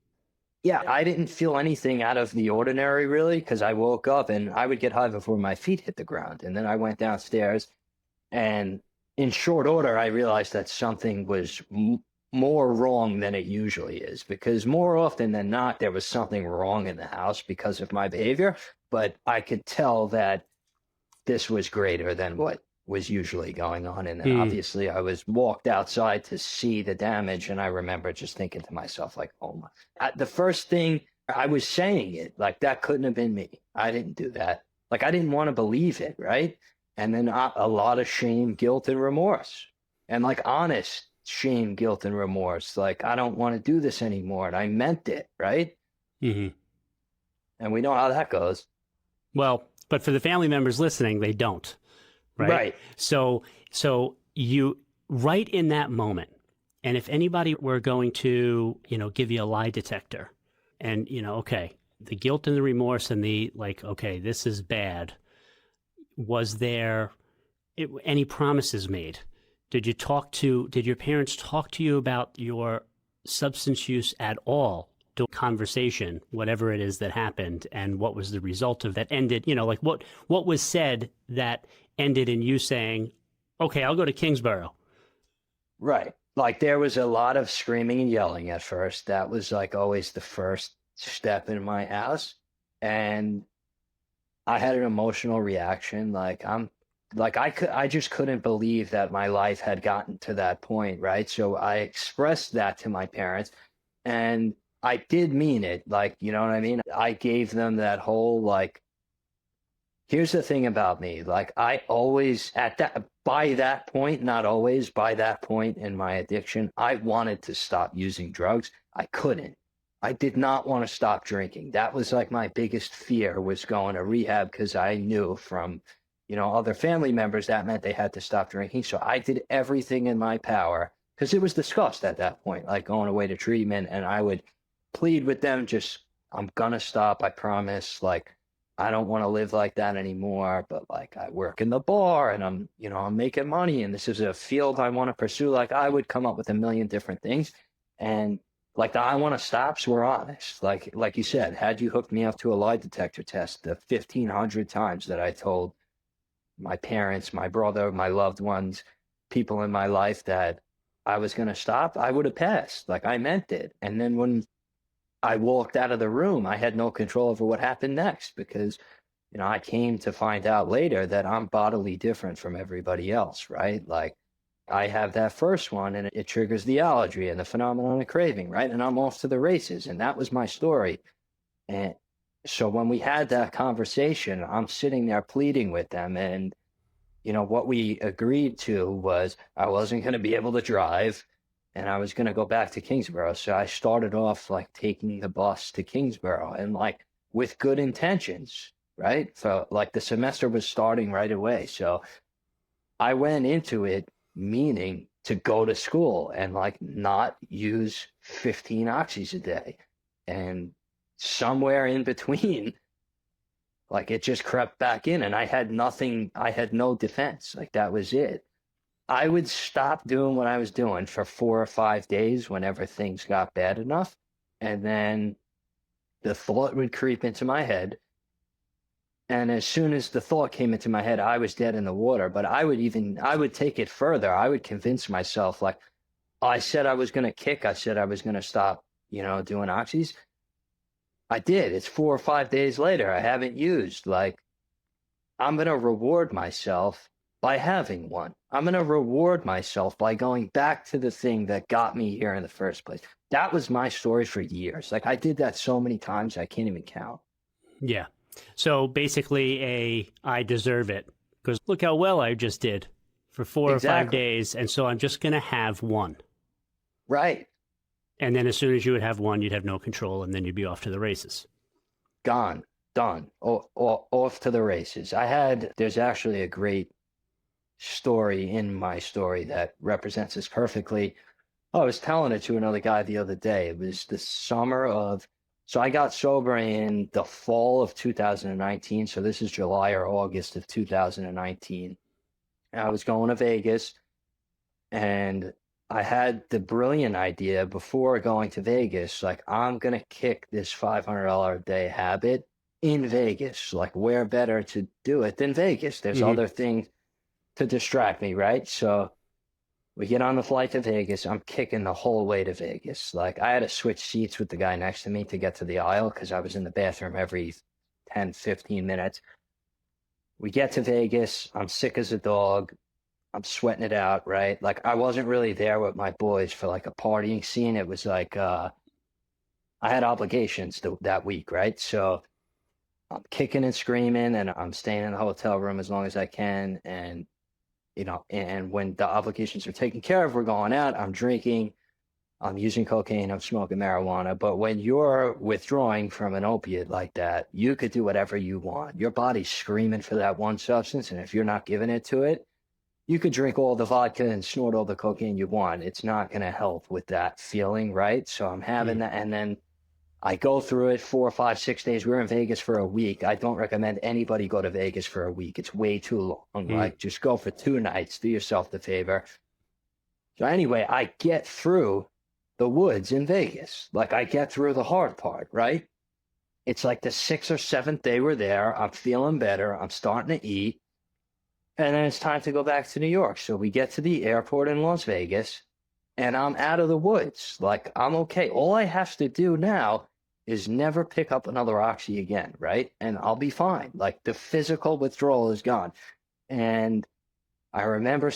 yeah, I didn't feel anything out of the ordinary really, because I woke up and I would get high before my feet hit the ground. And then I went downstairs, and in short order, I realized that something was more wrong than it usually is, because more often than not, there was something wrong in the house because of my behavior. But I could tell that this was greater than what was usually going on. And then obviously I was walked outside to see the damage. And I remember just thinking to myself, like, oh my, the first thing I was saying it, like, that couldn't have been me. I didn't do that. Like, I didn't want to believe it. Right. And then a lot of shame, guilt, and remorse, and like honest shame, guilt, and remorse. Like, I don't want to do this anymore. And I meant it. Right. And we know how that goes. Well, but for the family members listening, they don't. Right. So you, right in that moment, and if anybody were going to, give you a lie detector and, okay, the guilt and the remorse and the like, okay, this is bad. Was there any promises made? Did your parents talk to you about your substance use at all? Conversation, whatever it is that happened, and what was the result of that ended, like what was said that ended in you saying, okay, I'll go to Kingsborough. Right. Like, there was a lot of screaming and yelling at first. That was like always the first step in my house. And I had an emotional reaction. I just couldn't believe that my life had gotten to that point. Right. So I expressed that to my parents, and I did mean it. Like, you know what I mean? I gave them that whole, like, here's the thing about me. Like, I always, by that point, not always, by that point in my addiction, I wanted to stop using drugs. I couldn't. I did not want to stop drinking. That was like my biggest fear, was going to rehab, because I knew from, other family members that meant they had to stop drinking. So I did everything in my power, because it was discussed at that point, like going away to treatment, and I would plead with them, just, I'm gonna stop, I promise. Like, I don't want to live like that anymore, but like, I work in the bar and I'm making money, and this is a field I want to pursue. Like, I would come up with a million different things. And like, the I want to stops were honest. Like you said, had you hooked me up to a lie detector test, the 1,500 times that I told my parents, my brother, my loved ones, people in my life that I was going to stop, I would have passed. Like, I meant it. And then when I walked out of the room, I had no control over what happened next, because, I came to find out later that I'm bodily different from everybody else, right? Like, I have that first one, and it triggers the allergy and the phenomenon of craving, right? And I'm off to the races. And that was my story. And so when we had that conversation, I'm sitting there pleading with them. And, what we agreed to was I wasn't going to be able to drive, and I was going to go back to Kingsborough. So I started off like taking the bus to Kingsborough, and like with good intentions, right? So like the semester was starting right away. So I went into it meaning to go to school and like not use 15 oxys a day. And somewhere in between, like, it just crept back in, and I had nothing, I had no defense. Like, that was it. I would stop doing what I was doing for 4 or 5 days whenever things got bad enough. And then the thought would creep into my head. And as soon as the thought came into my head, I was dead in the water. But I would take it further. I would convince myself, like, I said I was going to kick. I said I was going to stop, doing oxys. I did. It's 4 or 5 days later. I haven't used. Like, I'm going to reward myself by having one. I'm going to reward myself by going back to the thing that got me here in the first place. That was my story for years. Like, I did that so many times, I can't even count. Yeah. So basically I deserve it, because look how well I just did for 4 or 5 days. And so I'm just going to have one. Right. And then as soon as you would have one, you'd have no control, and then you'd be off to the races. Gone. Done. Off to the races. There's actually a great story in my story that represents this perfectly. Oh, I was telling it to another guy the other day. It was the summer of, so I got sober in the fall of 2019. So this is July or August of 2019. And I was going to Vegas, and I had the brilliant idea before going to Vegas, like, I'm gonna kick this $500 a day habit in Vegas. Like, where better to do it than Vegas? There's Hmm. other things to distract me, right? So we get on the flight to Vegas. I'm kicking the whole way to Vegas. Like, I had to switch seats with the guy next to me to get to the aisle because I was in the bathroom every 10, 15 minutes. We get to Vegas. I'm sick as a dog. I'm sweating it out, right? Like, I wasn't really there with my boys for like a partying scene. It was like I had obligations that week, right? So I'm kicking and screaming, and I'm staying in the hotel room as long as I can. And and when the obligations are taken care of, we're going out. I'm drinking. I'm using cocaine. I'm smoking marijuana. But when you're withdrawing from an opiate like that, you could do whatever you want. Your body's screaming for that one substance, and if you're not giving it to it, you could drink all the vodka and snort all the cocaine you want. It's not going to help with that feeling, right? So I'm having that. And then I go through it 4, 5, 6 days. We're in Vegas for a week. I don't recommend anybody go to Vegas for a week. It's way too long. Mm. Like, just go for 2 nights. Do yourself the favor. So anyway, I get through the woods in Vegas. Like, I get through the hard part, right? It's like the 6th or 7th day we're there. I'm feeling better. I'm starting to eat. And then it's time to go back to New York. So we get to the airport in Las Vegas, and I'm out of the woods. Like, I'm okay. All I have to do now is never pick up another oxy again, right? And I'll be fine. Like, the physical withdrawal is gone. And I remember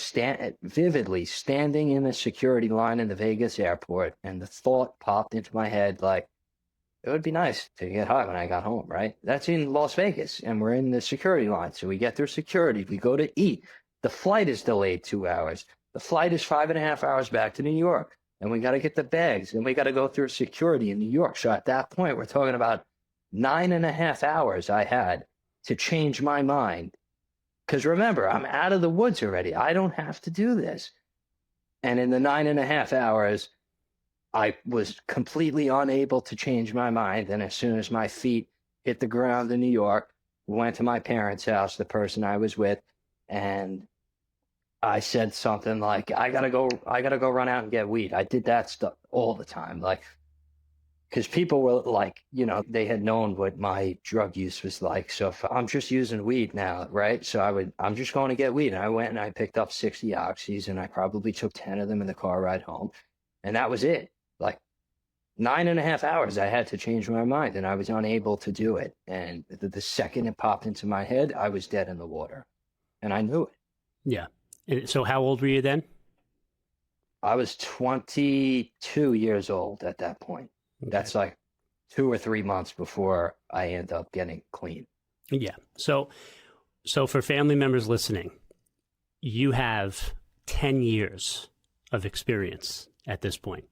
vividly standing in the security line in the Vegas airport, and the thought popped into my head, like, it would be nice to get high when I got home, right? That's in Las Vegas, and we're in the security line. So we get through security. We go to eat. The flight is delayed 2 hours. The flight is 5.5 hours back to New York. And we got to get the bags, and we got to go through security in New York. So at that point, we're talking about 9.5 hours I had to change my mind. Because remember, I'm out of the woods already. I don't have to do this. And in the 9.5 hours, I was completely unable to change my mind. And as soon as my feet hit the ground in New York, went to my parents' house, the person I was with, and I said something like, I gotta go run out and get weed. I did that stuff all the time. Like, because people were like, they had known what my drug use was like. So if I'm just using weed now, right? So I'm just going to get weed. And I went and I picked up 60 oxys, and I probably took 10 of them in the car ride home. And that was it. Like, 9.5 hours I had to change my mind, and I was unable to do it. And the second it popped into my head, I was dead in the water, and I knew it. Yeah. And so how old were you then? I was 22 years old at that point. Okay. That's like 2 or 3 months before I end up getting clean. Yeah. So for family members listening, you have 10 years of experience at this point,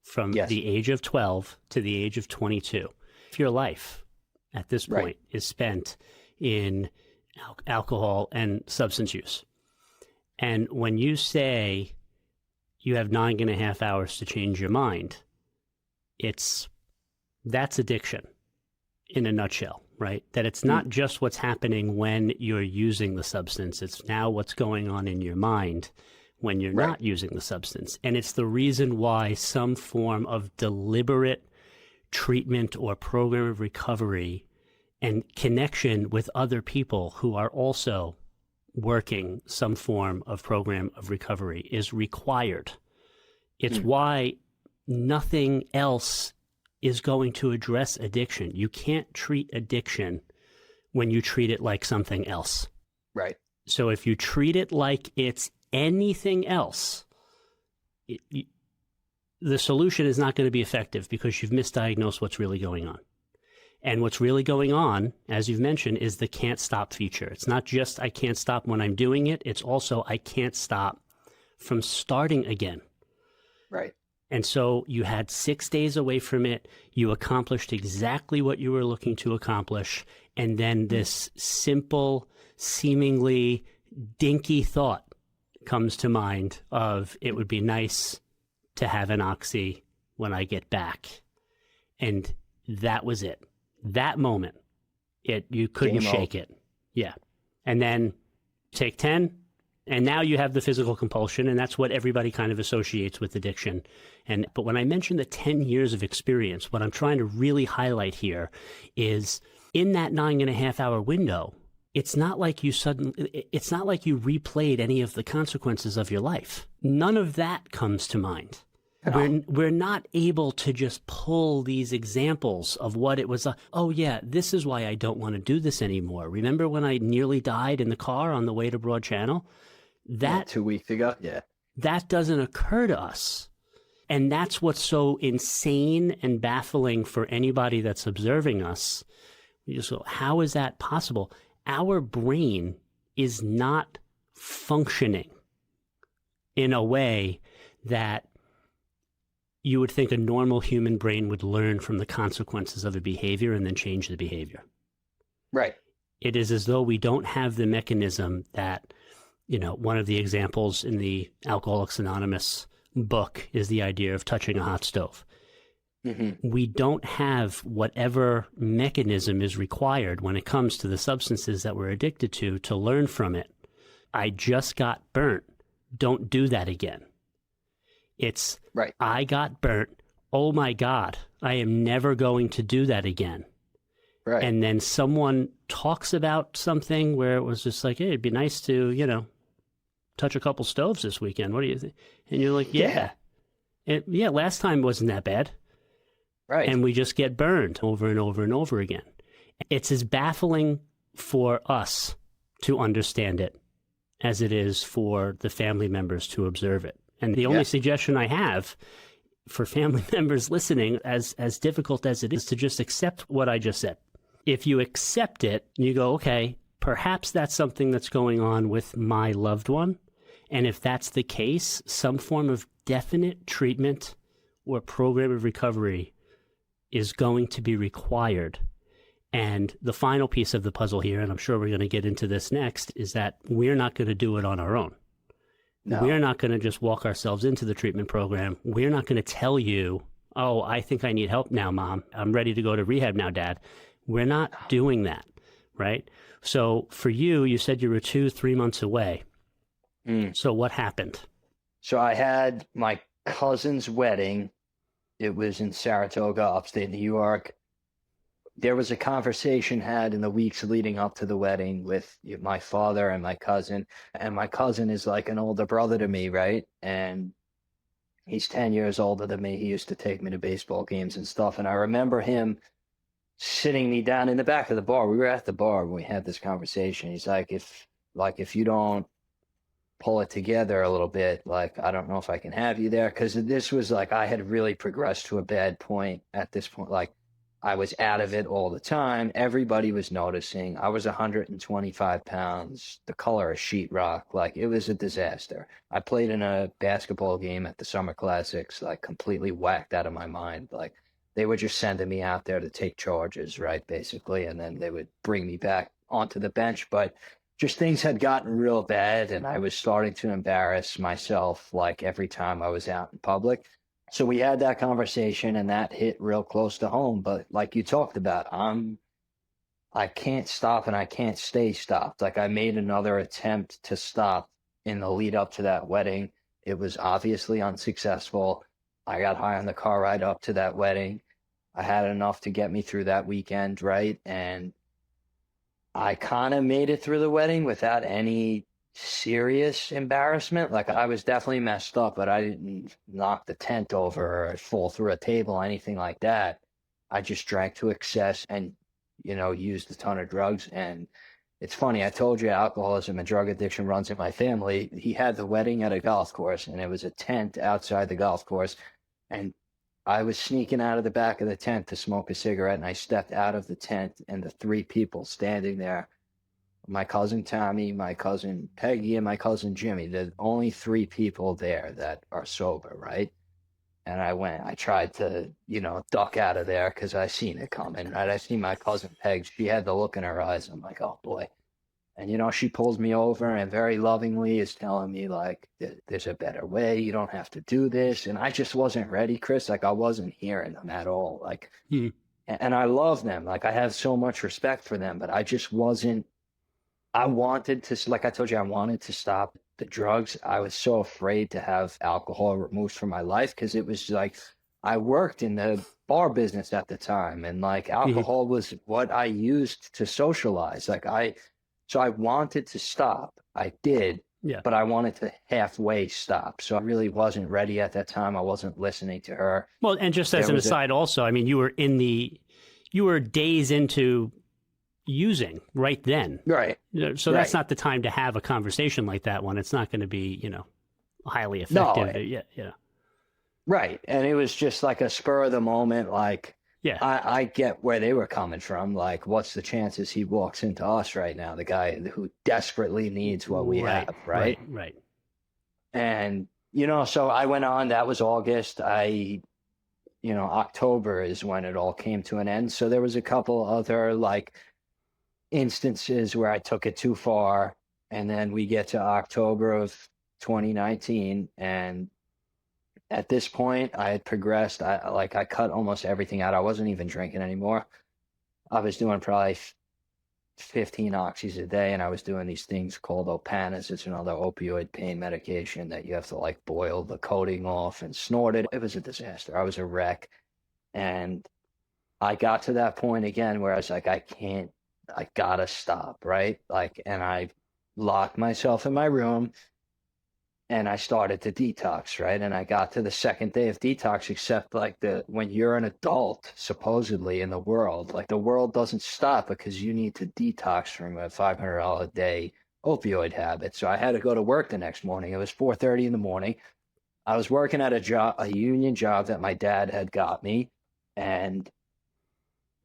from Yes. the age of 12 to the age of 22. If your life at this point Right. is spent in alcohol and substance use. And when you say you have 9.5 hours to change your mind, that's addiction in a nutshell, right? That it's not just what's happening when you're using the substance. It's now what's going on in your mind when you're Right. not using the substance. And it's the reason why some form of deliberate treatment or program of recovery and connection with other people who are also working some form of program of recovery is required. It's why nothing else is going to address addiction. You can't treat addiction when you treat it like something else. Right. So if you treat it like it's anything else, the solution is not going to be effective because you've misdiagnosed what's really going on. And what's really going on, as you've mentioned, is the can't stop feature. It's not just I can't stop when I'm doing it. It's also I can't stop from starting again. Right. And so you had 6 days away from it. You accomplished exactly what you were looking to accomplish. And then this simple, seemingly dinky thought comes to mind of it would be nice to have an oxy when I get back. And that was it. That moment, you couldn't shake it. Yeah. And then take 10, and now you have the physical compulsion, and that's what everybody kind of associates with addiction. But when I mention the 10 years of experience, what I'm trying to really highlight here is in that 9.5-hour window, it's not like you replayed any of the consequences of your life. None of that comes to mind. We're not able to just pull these examples of what it was. Oh yeah, this is why I don't want to do this anymore. Remember when I nearly died in the car on the way to Broad Channel? That 2 weeks ago. Yeah. That doesn't occur to us. And that's what's so insane and baffling for anybody that's observing us. We just go, how is that possible? Our brain is not functioning in a way that you would think a normal human brain would learn from the consequences of a behavior and then change the behavior. Right. It is as though we don't have the mechanism that, one of the examples in the Alcoholics Anonymous book is the idea of touching a hot stove. Mm-hmm. We don't have whatever mechanism is required when it comes to the substances that we're addicted to learn from it. I just got burnt. Don't do that again. It's, right. I got burnt. Oh my God, I am never going to do that again. Right. And then someone talks about something where it was just like, hey, it'd be nice to, touch a couple stoves this weekend. What do you think? And you're like, yeah. Last time wasn't that bad. Right. And we just get burned over and over and over again. It's as baffling for us to understand it as it is for the family members to observe it. And the only suggestion I have for family members listening, as difficult as it is, to just accept what I just said. If you accept it, you go, okay, perhaps that's something that's going on with my loved one. And if that's the case, some form of definite treatment or program of recovery is going to be required. And the final piece of the puzzle here, and I'm sure we're going to get into this next, is that we're not going to do it on our own. No. We're not going to just walk ourselves into the treatment program. We're not going to tell you, oh, I think I need help now, Mom. I'm ready to go to rehab now, Dad. We're not doing that, right? So for you, you said you were 2-3 months away. So what happened? So I had my cousin's wedding. It was in Saratoga, upstate New York. There was a conversation had in the weeks leading up to the wedding with my father and my cousin. And my cousin is like an older brother to me, right? And he's 10 years older than me. He used to take me to baseball games and stuff. And I remember him sitting me down in the back of the bar. We were at the bar when we had this conversation. He's like, if you don't pull it together a little bit, like, I don't know if I can have you there. Because this was like, I had really progressed to a bad point at this point. Like, I was out of it all the time. Everybody was noticing. I was 125 pounds, the color of sheetrock. Like, it was a disaster. I played in a basketball game at the Summer Classics, like completely whacked out of my mind. Like, they were just sending me out there to take charges, right, basically. And then they would bring me back onto the bench. But just things had gotten real bad, and I was starting to embarrass myself, like, every time I was out in public. So we had that conversation, and that hit real close to home. But like you talked about, I can't stop and I can't stay stopped. Like, I made another attempt to stop in the lead up to that wedding. It was obviously unsuccessful. I got high on the car ride up to that wedding. I had enough to get me through that weekend, right? And I kind of made it through the wedding without any serious embarrassment. Like, I was definitely messed up, but I didn't knock the tent over or fall through a table, anything like that. I just drank to excess and, used a ton of drugs. And it's funny, I told you alcoholism and drug addiction runs in my family. He had the wedding at a golf course, and it was a tent outside the golf course. And I was sneaking out of the back of the tent to smoke a cigarette, and I stepped out of the tent, and the 3 people standing there, my cousin Tommy, my cousin Peggy, and my cousin Jimmy, the only 3 people there that are sober, right? And I tried to, duck out of there because I seen it coming, right? I seen my cousin Peg. She had the look in her eyes. I'm like, oh boy. And, she pulls me over and very lovingly is telling me, like, there's a better way. You don't have to do this. And I just wasn't ready, Chris. Like, I wasn't hearing them at all. Like, Hmm. and I love them. Like, I have so much respect for them, but I just wasn't. I wanted to, like I told you, I wanted to stop the drugs. I was so afraid to have alcohol removed from my life because it was like I worked in the bar business at the time, and like Hmm. alcohol was what I used to socialize. So I wanted to stop. I did, Yeah. but I wanted to halfway stop. So I really wasn't ready at that time. I wasn't listening to her. Well, and just as There an was a, aside, also, I mean, you were days into using right then. right, So that's right. not the time to have a conversation like that one. It's not going to be, highly No, effective. Yeah. Yeah. right. And it was just like a spur of the moment, like, Yeah. I get where they were coming from. Like, what's the chances he walks into us right now, the guy who desperately needs what we Right. have, Right. right? Right. And, so I went on, that was August. October is when it all came to an end. So there was a couple other like instances where I took it too far. And then we get to October of 2019, and at this point, I had progressed. I cut almost everything out. I wasn't even drinking anymore. I was doing probably 15 oxys a day, and I was doing these things called Opanas. It's another opioid pain medication that you have to like boil the coating off and snort it. It was a disaster. I was a wreck. And I got to that point again where I was like, I gotta stop, right? Like, and I locked myself in my room and I started to detox, right? And I got to the second day of detox, except like when you're an adult, supposedly in the world, like the world doesn't stop because you need to detox from a $500 a day opioid habit. So I had to go to work the next morning. It was 4:30 in the morning. I was working at a union job that my dad had got me, and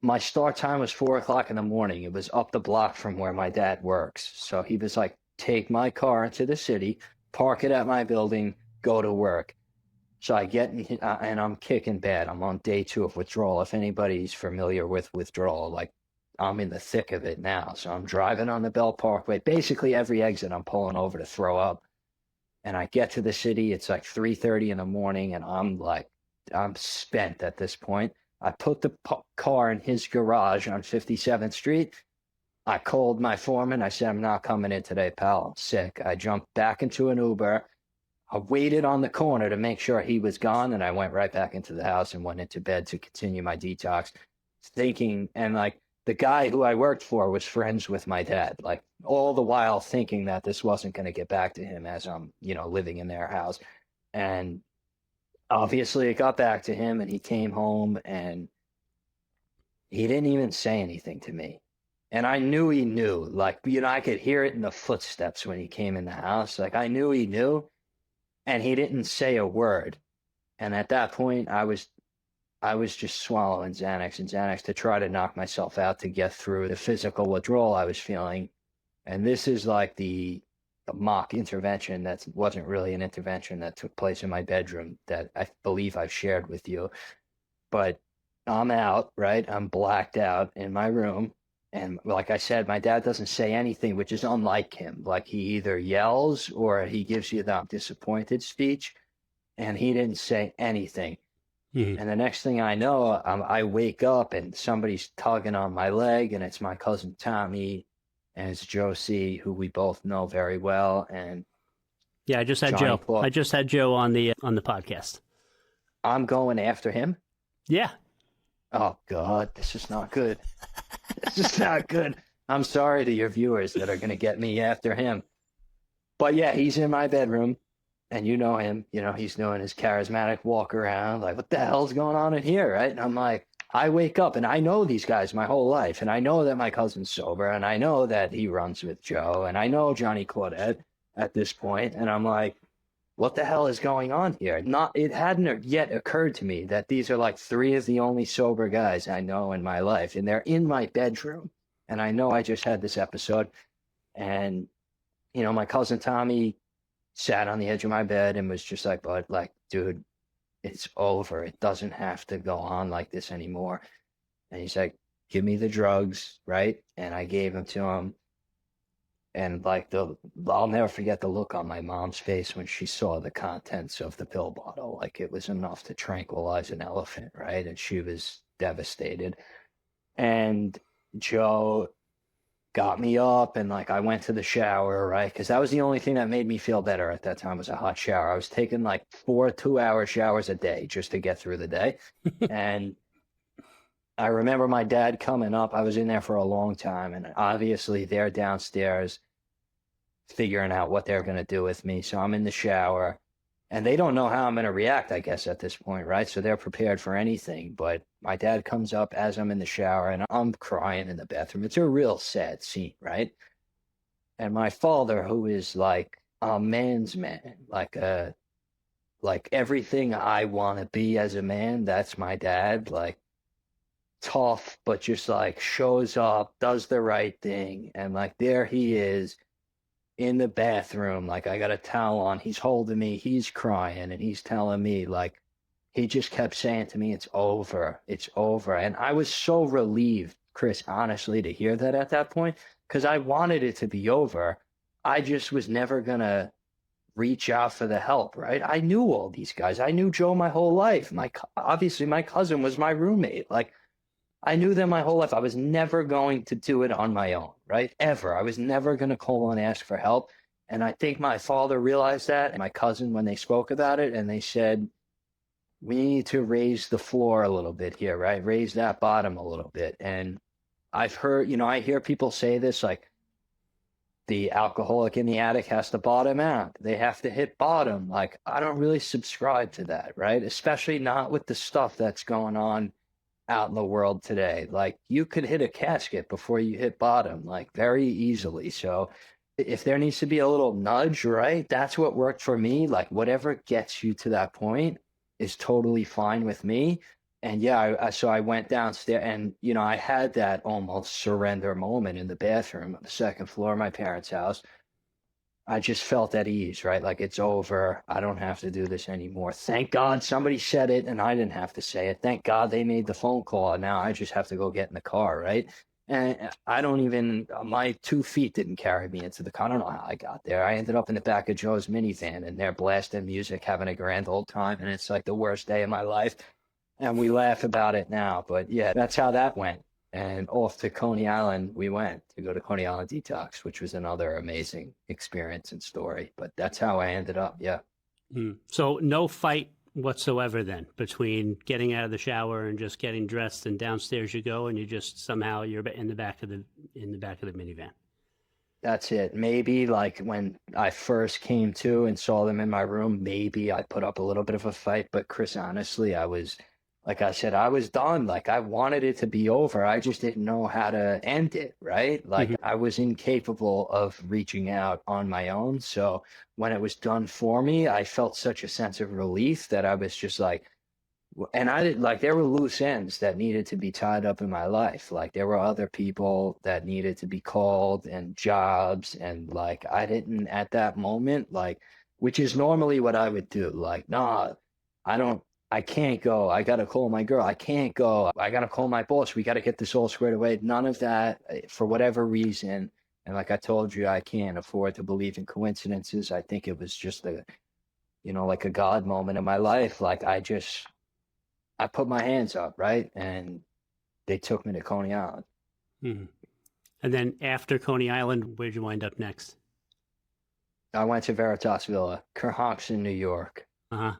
my start time was 4 o'clock in the morning. It was up the block from where my dad works. So he was like, take my car into the city, park it at my building, go to work. So I get in, and I'm kicking bad. I'm on day 2 of withdrawal. If anybody's familiar with withdrawal, like I'm in the thick of it now. So I'm driving on the Bell Parkway. Basically every exit I'm pulling over to throw up. And I get to the city. It's like 3:30 in the morning, and I'm spent at this point. I put the car in his garage on 57th Street. I called my foreman. I said, I'm not coming in today, pal. I'm sick. I jumped back into an Uber. I waited on the corner to make sure he was gone, and I went right back into the house and went into bed to continue my detox, thinking, and like the guy who I worked for was friends with my dad, like all the while thinking that this wasn't going to get back to him as I'm, living in their house. And obviously it got back to him, and he came home and he didn't even say anything to me. And I knew he knew, like, I could hear it in the footsteps when he came in the house. Like, I knew he knew, and he didn't say a word. And at that point, I was just swallowing Xanax and Xanax to try to knock myself out to get through the physical withdrawal I was feeling. And this is like the mock intervention that wasn't really an intervention that took place in my bedroom that I believe I've shared with you. But I'm out, right? I'm blacked out in my room. And like I said, my dad doesn't say anything, which is unlike him. Like he either yells or he gives you the disappointed speech. And he didn't say anything. Hmm. And the next thing I know, I wake up and somebody's tugging on my leg, and it's my cousin Tommy, and it's Josie, who we both know very well, and Yeah. I just had Johnny Joe. Claw. I just had Joe on the podcast. I'm going after him. Yeah. Oh God, this is not good. This is not good. I'm sorry to your viewers that are going to get me after him. But yeah, he's in my bedroom, and you know him. He's doing his charismatic walk around, like, what the hell's going on in here, right? And I'm like, I wake up, and I know these guys my whole life, and I know that my cousin's sober, and I know that he runs with Joe, and I know Johnny Claudette at this point, and I'm like, what the hell is going on here? It hadn't yet occurred to me that these are like 3 of the only sober guys I know in my life, and they're in my bedroom. And I know I just had this episode, and my cousin Tommy sat on the edge of my bed and was just like, "But like, dude, it's over. It doesn't have to go on like this anymore." And he's like, "Give me the drugs," right? And I gave them to him. And like I'll never forget the look on my mom's face when she saw the contents of the pill bottle. Like it was enough to tranquilize an elephant, right? And she was devastated. And Joe got me up and like I went to the shower, right? Because that was the only thing that made me feel better at that time was a hot shower. I was taking like 4 2-hour showers a day just to get through the day. And I remember my dad coming up. I was in there for a long time, and obviously they're downstairs figuring out what they're going to do with me. So I'm in the shower, and they don't know how I'm going to react, I guess, at this point, right? So they're prepared for anything. But my dad comes up as I'm in the shower, and I'm crying in the bathroom. It's a real sad scene, right? And my father, who is like a man's man, like everything I want to be as a man, that's my dad. Like tough, but just like shows up, does the right thing, and like there he is in the bathroom, like I got a towel on, he's holding me, he's crying, and he's telling me like he just kept saying to me, it's over. And I was so relieved, Chris, honestly, to hear that at that point, because I wanted it to be over. I just was never gonna reach out for the help, right? I knew all these guys. I knew Joe my whole life. Obviously my cousin was my roommate. Like I knew them my whole life. I was never going to do it on my own, right? Ever. I was never going to call and ask for help. And I think my father realized that, and my cousin, when they spoke about it, and they said, we need to raise the floor a little bit here, right? Raise that bottom a little bit. And I've heard, I hear people say this, like the alcoholic and the addict has to bottom out. They have to hit bottom. Like, I don't really subscribe to that, right? Especially not with the stuff that's going on out in the world today. Like you could hit a casket before you hit bottom, like very easily. So if there needs to be a little nudge, right? That's what worked for me. Like whatever gets you to that point is totally fine with me. And yeah, so I went downstairs and, I had that almost surrender moment in the bathroom on the second floor of my parents' house. I just felt at ease, right? Like it's over. I don't have to do this anymore. Thank God somebody said it and I didn't have to say it. Thank God they made the phone call. And now I just have to go get in the car, right? And I don't even, my 2 feet didn't carry me into the car. I don't know how I got there. I ended up in the back of Joe's minivan and they're blasting music, having a grand old time. And it's like the worst day of my life. And we laugh about it now. But yeah, that's how that went. And off to Coney Island we went to go to Coney Island Detox, which was another amazing experience and story. But that's how I ended up. Yeah. So no fight whatsoever then between getting out of the shower and just getting dressed and downstairs you go and you just somehow you're in the back of the minivan. That's it. Maybe like when I first came to and saw them in my room, maybe I put up a little bit of a fight. But Chris, honestly, like I said, I was done. Like I wanted it to be over. I just didn't know how to end it, right? Like I was incapable of reaching out on my own. So when it was done for me, I felt such a sense of relief that I was just like, and I did like there were loose ends that needed to be tied up in my life. Like there were other people that needed to be called and jobs. And like I didn't at that moment, like, which is normally what I would do. Like, nah, I don't. I can't go. I got to call my girl. I can't go. I got to call my boss. We got to get this all squared away. None of that, for whatever reason. And like I told you, I can't afford to believe in coincidences. I think it was just like a God moment in my life. Like I put my hands up, right? And they took me to Coney Island. Mm-hmm. And then after Coney Island, where'd you wind up next? I went to Veritas Villa, Kerhonkson, New York. Uh-huh.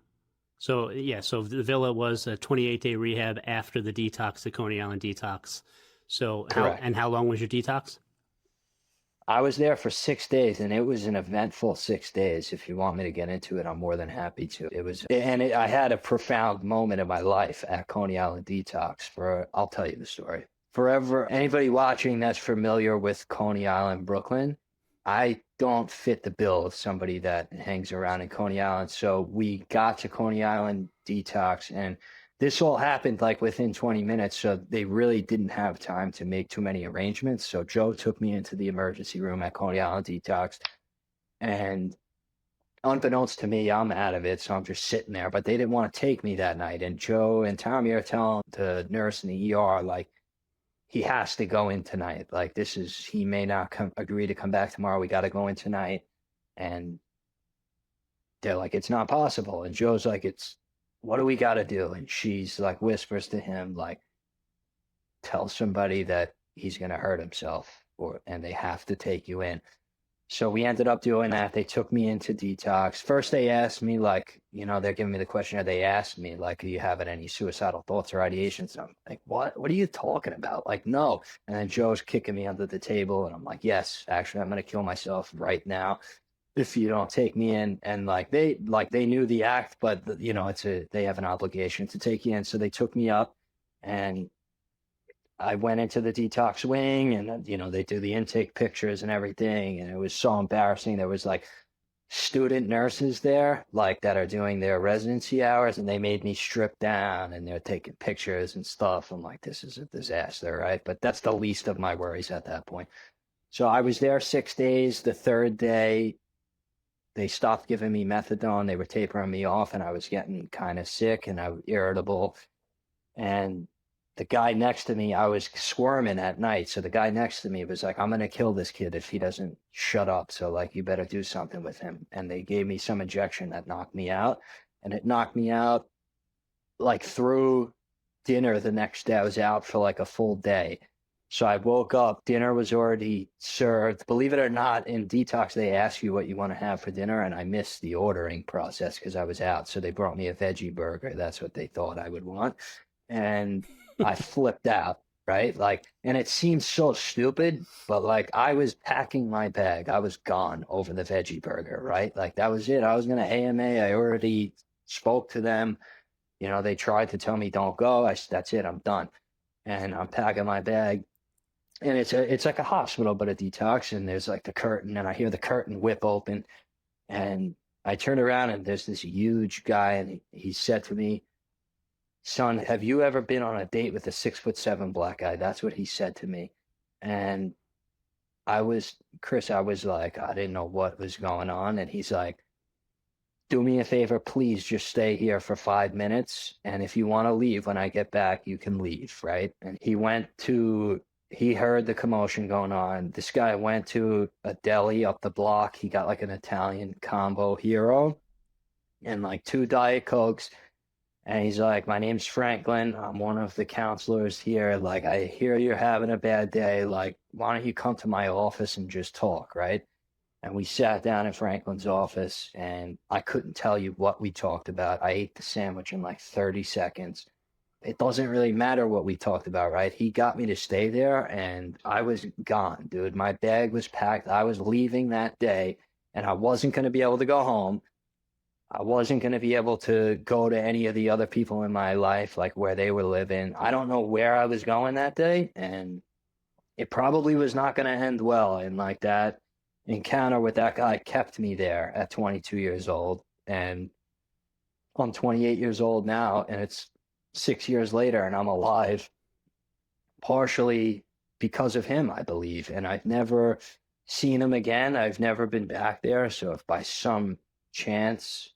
So, yeah, so the villa was a 28-day rehab after the detox, the Coney Island detox. So, how long was your detox? I was there for 6 days, and it was an eventful 6 days. If you want me to get into it, I'm more than happy to. I had a profound moment in my life at Coney Island detox. I'll tell you the story. Forever, anybody watching that's familiar with Coney Island, Brooklyn, I don't fit the bill of somebody that hangs around in Coney Island. So we got to Coney Island detox, and this all happened like within 20 minutes. So they really didn't have time to make too many arrangements. So Joe took me into the emergency room at Coney Island detox, and unbeknownst to me, I'm out of it. So I'm just sitting there, but they didn't want to take me that night. And Joe and Tommy are telling the nurse in the ER, like, he has to go in tonight. Like, he may not agree to come back tomorrow. We got to go in tonight. And they're like, it's not possible. And Joe's like, what do we got to do? And she's like, whispers to him, like, tell somebody that he's going to hurt himself, and they have to take you in. So we ended up doing that. They took me into detox. First, they asked me, like, they're giving me the questionnaire. They asked me, like, are you having any suicidal thoughts or ideations? I'm like, what are you talking about? Like, no. And then Joe's kicking me under the table. And I'm like, yes, actually, I'm going to kill myself right now if you don't take me in. And they knew the act, but they have an obligation to take you in. So they took me up, and I went into the detox wing, and they do the intake pictures and everything, and it was so embarrassing. There was like student nurses there, like, that are doing their residency hours, and they made me strip down, and they're taking pictures and stuff. I'm like, this is a disaster, right? But that's the least of my worries at that point. So I was there 6 days. The third day, they stopped giving me methadone. They were tapering me off, and I was getting kind of sick, and I was irritable. And the guy next to me, I was squirming at night. So the guy next to me was like, I'm going to kill this kid if he doesn't shut up. So, like, you better do something with him. And they gave me some injection that knocked me out. And it knocked me out, like, through dinner the next day. I was out for like a full day. So I woke up, dinner was already served. Believe it or not, in detox, they ask you what you want to have for dinner. And I missed the ordering process because I was out. So they brought me a veggie burger. That's what they thought I would want. And I flipped out, right? Like, and it seems so stupid, but like, I was packing my bag. I was gone over the veggie burger, right? Like, that was it. I was going to AMA. I already spoke to them. They tried to tell me, don't go. That's it. I'm done. And I'm packing my bag. And it's like a hospital, but a detox. And there's like the curtain, and I hear the curtain whip open. And I turn around, and there's this huge guy, and he said to me, son, have you ever been on a date with a 6'7" black guy? That's what he said to me. And Chris, I was like, I didn't know what was going on. And he's like, do me a favor, please just stay here for 5 minutes. And if you want to leave when I get back, you can leave, right? And he heard the commotion going on. This guy went to a deli up the block. He got like an Italian combo hero and like 2 Diet Cokes. And he's like, my name's Franklin. I'm one of the counselors here. Like, I hear you're having a bad day. Like, why don't you come to my office and just talk, right? And we sat down in Franklin's office, and I couldn't tell you what we talked about. I ate the sandwich in like 30 seconds. It doesn't really matter what we talked about, right? He got me to stay there, and I was gone, dude. My bag was packed. I was leaving that day, and I wasn't going to be able to go home. I wasn't going to be able to go to any of the other people in my life, like where they were living. I don't know where I was going that day, and it probably was not going to end well. And like, that encounter with that guy kept me there at 22 years old. And I'm 28 years old now, and it's 6 years later, and I'm alive, partially because of him, I believe. And I've never seen him again. I've never been back there. So if by some chance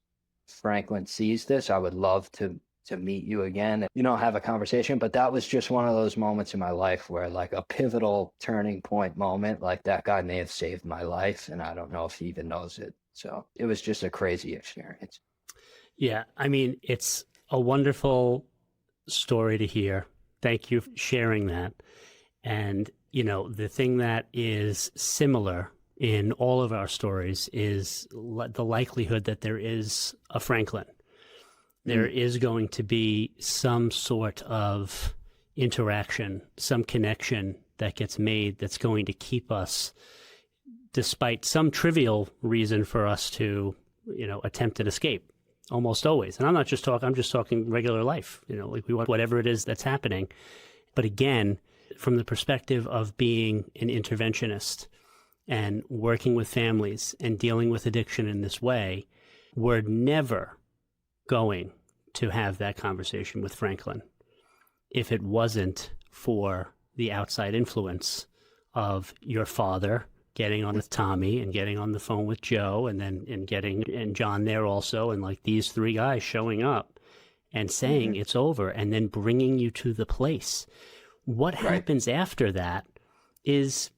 Franklin sees this, I would love to meet you again, have a conversation. But that was just one of those moments in my life where, like, a pivotal turning point moment. Like, that guy may have saved my life, and I don't know if he even knows it. So it was just a crazy experience. Yeah, I mean, it's a wonderful story to hear. Thank you for sharing that. And the thing that is similar in all of our stories is the likelihood that there is a Franklin. There is going to be some sort of interaction, some connection that gets made that's going to keep us, despite some trivial reason for us to, attempt an escape, almost always. And I'm just talking regular life, like, we want whatever it is that's happening. But again, from the perspective of being an interventionist and working with families and dealing with addiction in this way, we're never going to have that conversation with Franklin if it wasn't for the outside influence of your father getting on with Tommy and getting on the phone with Joe, and getting John there also, and like these 3 guys showing up and saying it's over, and then bringing you to the place What happens after that is,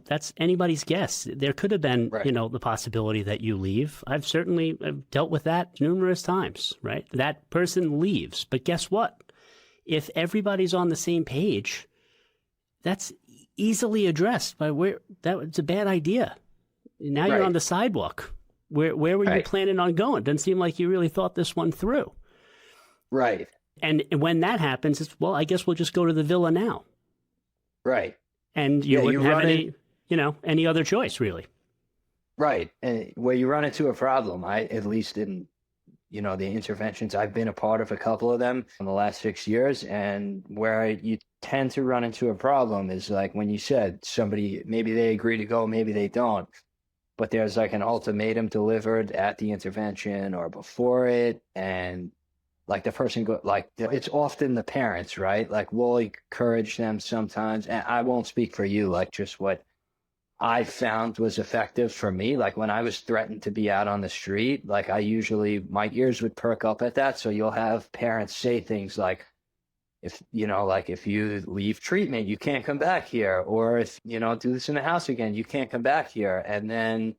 that's anybody's guess. There could have been, the possibility that you leave. I've certainly dealt with that numerous times, right? That person leaves. But guess what? If everybody's on the same page, that's easily addressed by it's a bad idea. Now you're on the sidewalk. Where were you planning on going? Doesn't seem like you really thought this one through. Right. And when that happens, it's, well, I guess we'll just go to the villa now. Right. And you wouldn't have any other choice, really. Right. And where you run into a problem, at least in, the interventions, I've been a part of a couple of them in the last 6 years. And where you tend to run into a problem is like when you said somebody, maybe they agree to go, maybe they don't. But there's like an ultimatum delivered at the intervention or before it. And like the person it's often the parents, right? Like we'll encourage them sometimes. And I won't speak for you, like just what I found was effective for me. Like when I was threatened to be out on the street, like my ears would perk up at that. So you'll have parents say things like, if you leave treatment, you can't come back here. Or if, do this in the house again, you can't come back here. And then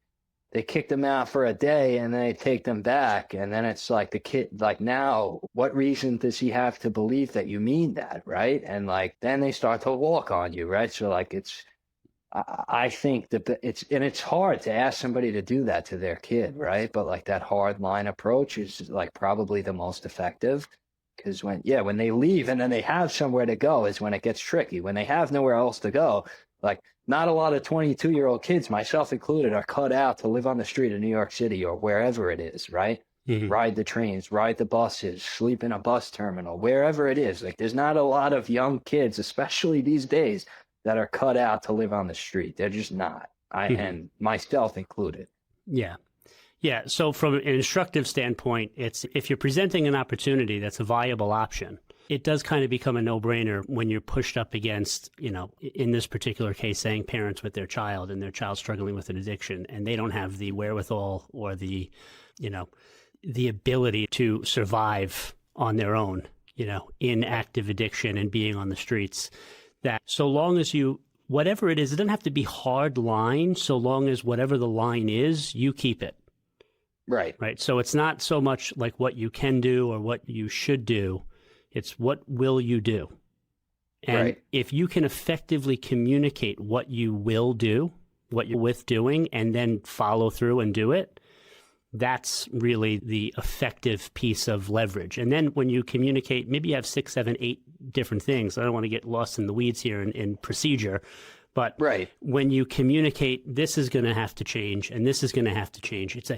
they kick them out for a day and then they take them back. And then it's like the kid, like, now, what reason does he have to believe that you mean that, right? And like, then they start to walk on you, right? So like, I think that it's hard to ask somebody to do that to their kid, right? But like that hard line approach is like probably the most effective. Because when they leave and then they have somewhere to go is when it gets tricky. When they have nowhere else to go, like not a lot of 22-year-old kids, myself included, are cut out to live on the street of New York City or wherever it is, right? Mm-hmm. Ride the trains, ride the buses, sleep in a bus terminal, wherever it is. Like there's not a lot of young kids, especially these days, that are cut out to live on the street. They're just not. And myself included. Yeah. Yeah. So from an instructive standpoint, it's if you're presenting an opportunity that's a viable option, it does kind of become a no-brainer when you're pushed up against, in this particular case, saying parents with their child and their child struggling with an addiction, and they don't have the wherewithal or the ability to survive on their own, in active addiction and being on the streets. That so long as whatever it is, it doesn't have to be hard line, so long as whatever the line is, you keep it. Right. Right. So it's not so much like what you can do or what you should do. It's what will you do? And if you can effectively communicate what you will do, what you're with doing, and then follow through and do it, that's really the effective piece of leverage. And then when you communicate, maybe you have 6, 7, 8 different things. I don't want to get lost in the weeds here in procedure. But when you communicate, this is going to have to change and this is going to have to change. It's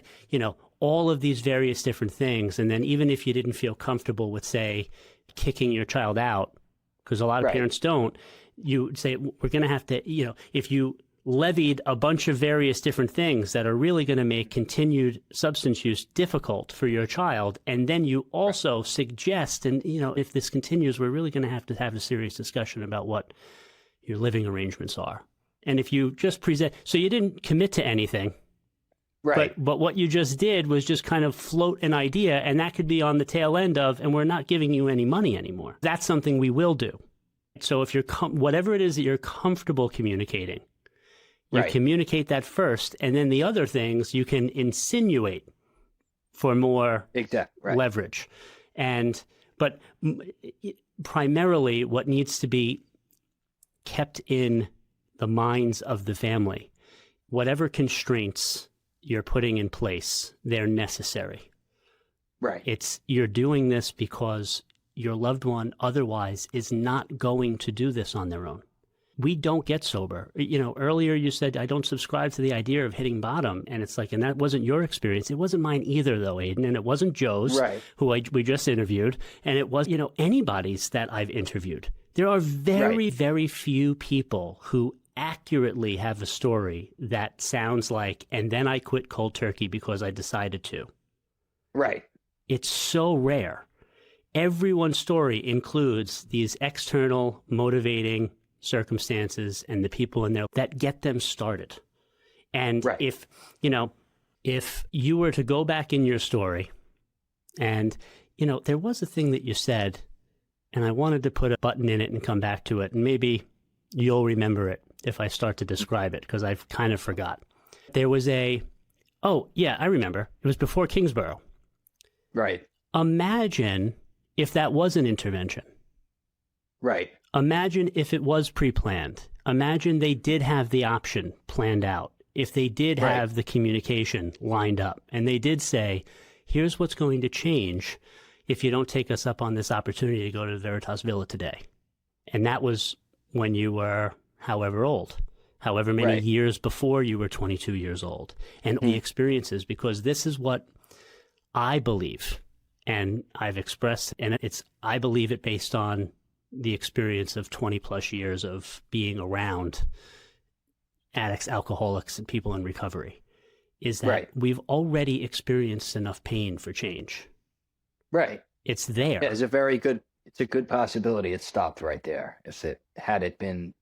all of these various different things. And then even if you didn't feel comfortable with, say, kicking your child out, because a lot of parents don't, you say, we're going to have to, if you levied a bunch of various different things that are really going to make continued substance use difficult for your child, and then you also suggest, and, if this continues, we're really going to have a serious discussion about what your living arrangements are. And if you just present, so you didn't commit to anything, but what you just did was just kind of float an idea, and that could be on the tail end of, and we're not giving you any money anymore. That's something we will do. So if you're, whatever it is that you're comfortable communicating, you communicate that first, and then the other things you can insinuate for more leverage. But primarily what needs to be kept in the minds of the family, whatever constraints you're putting in place, they're necessary. You're doing this because your loved one otherwise is not going to do this on their own. We don't get sober. Earlier you said, I don't subscribe to the idea of hitting bottom. And it's like, and that wasn't your experience. It wasn't mine either, though, Aidan. And it wasn't Joe's, who we just interviewed. And it was, anybody's that I've interviewed. There are very, very few people who accurately have a story that sounds like, and then I quit cold turkey because I decided to. It's so rare. Everyone's story includes these external motivating circumstances and the people in there that get them started. And if you were to go back in your story and, there was a thing that you said and I wanted to put a button in it and come back to it. And maybe you'll remember it if I start to describe it, because I've kind of forgot. There was oh, yeah, I remember. It was before Kingsborough. Right. Imagine if that was an intervention. Right. Imagine if it was pre-planned. Imagine they did have the option planned out. If they did have the communication lined up and they did say, here's what's going to change if you don't take us up on this opportunity to go to the Veritas Villa today. And that was when you were however old, however many years before you were 22 years old. And the experiences, because this is what I believe, and I've expressed, and I believe it based on the experience of 20 plus years of being around addicts, alcoholics, and people in recovery, is that we've already experienced enough pain for change. Right. It's there. Yeah, it's a good possibility it stopped right there if had it been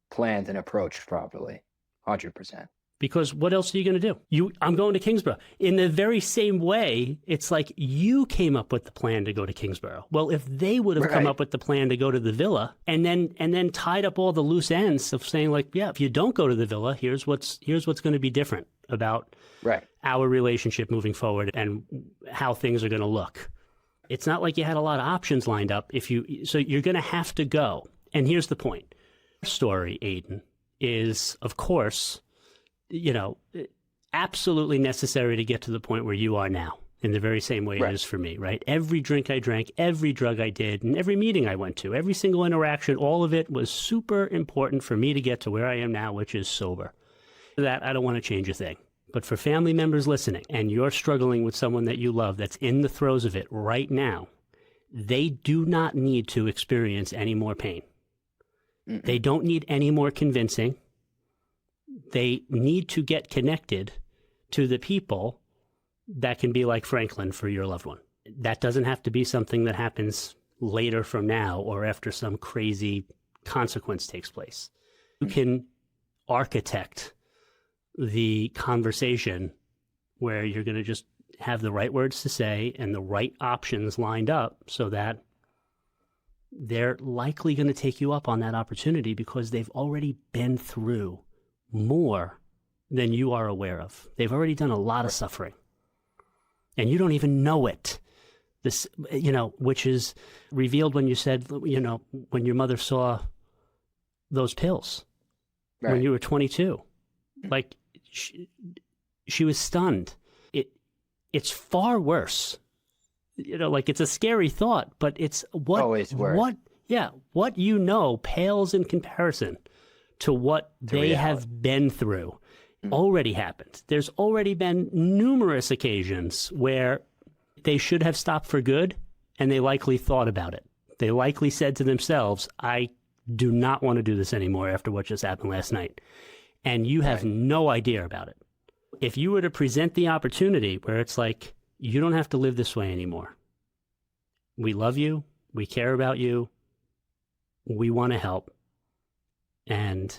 planned and approached properly. 100%. Because what else are you going to do? I'm going to Kingsborough. In the very same way, it's like you came up with the plan to go to Kingsborough. Well, if they would have come up with the plan to go to the Villa and then tied up all the loose ends of saying like, yeah, if you don't go to the Villa, here's what's going to be different about our relationship moving forward and how things are going to look. It's not like you had a lot of options lined up. So you're going to have to go. And here's the point. Our story, Aidan, is, of course, absolutely necessary to get to the point where you are now, in the very same way it is for me, right? Every drink I drank, every drug I did, and every meeting I went to, every single interaction, all of it was super important for me to get to where I am now, which is sober. For that, I don't want to change a thing. But for family members listening, and you're struggling with someone that you love that's in the throes of it right now, they do not need to experience any more pain. They don't need any more convincing. They need to get connected to the people that can be like Franklin for your loved one. That doesn't have to be something that happens later from now or after some crazy consequence takes place. You can architect the conversation where you're going to just have the right words to say and the right options lined up so that they're likely going to take you up on that opportunity because they've already been through more than you are aware of. They've already done a lot of suffering. And you don't even know it. This, which is revealed when you said, when your mother saw those pills when you were 22. Like, she was stunned. It's far worse. It's a scary thought, but it's what pales in comparison to what they have been through. Already happened. There's already been numerous occasions where they should have stopped for good, and they likely thought about it. They likely said to themselves, I do not want to do this anymore after what just happened last night. And you have no idea about it. If you were to present the opportunity where it's like, you don't have to live this way anymore. We love you. We care about you. We want to help. And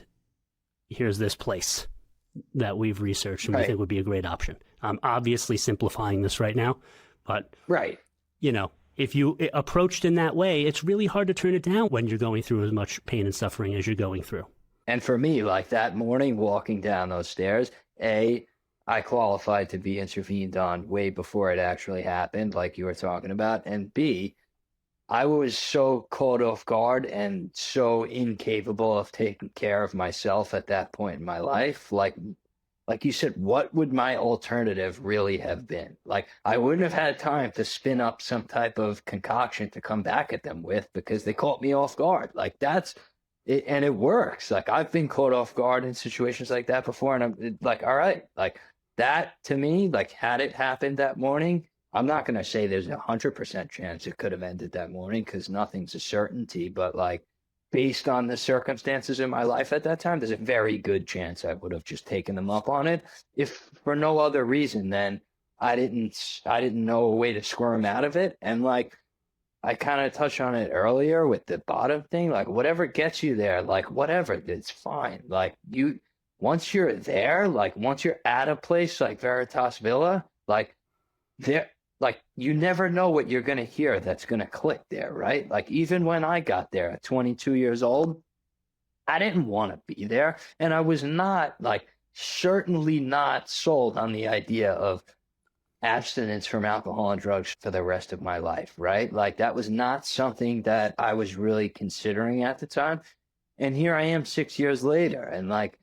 here's this place that we've researched and we think would be a great option. I'm obviously simplifying this right now, but if you approached in that way, it's really hard to turn it down when you're going through as much pain and suffering as you're going through. And for me, like that morning walking down those stairs, I qualified to be intervened on way before it actually happened, like you were talking about. And B, I was so caught off guard and so incapable of taking care of myself at that point in my life. Like you said, what would my alternative really have been? Like, I wouldn't have had time to spin up some type of concoction to come back at them with because they caught me off guard. Like, that's it, and it works. Like, I've been caught off guard in situations like that before, and I'm like, all right, like that to me, like, had it happened that morning, I'm not going to say there's 100% chance it could have ended that morning because nothing's a certainty, but like, based on the circumstances in my life at that time, there's a very good chance I would have just taken them up on it, if for no other reason than I didn't know a way to squirm out of it. And like, I kind of touched on it earlier with the bottom thing, like whatever gets you there, like whatever, it's fine. Like once you're there, like once you're at a place like Veritas Villa, like like you never know what you're going to hear that's going to click there, right? Like even when I got there at 22 years old, I didn't want to be there. And I was not like, certainly not sold on the idea of abstinence from alcohol and drugs for the rest of my life, right? Like that was not something that I was really considering at the time. And here I am 6 years later. And like,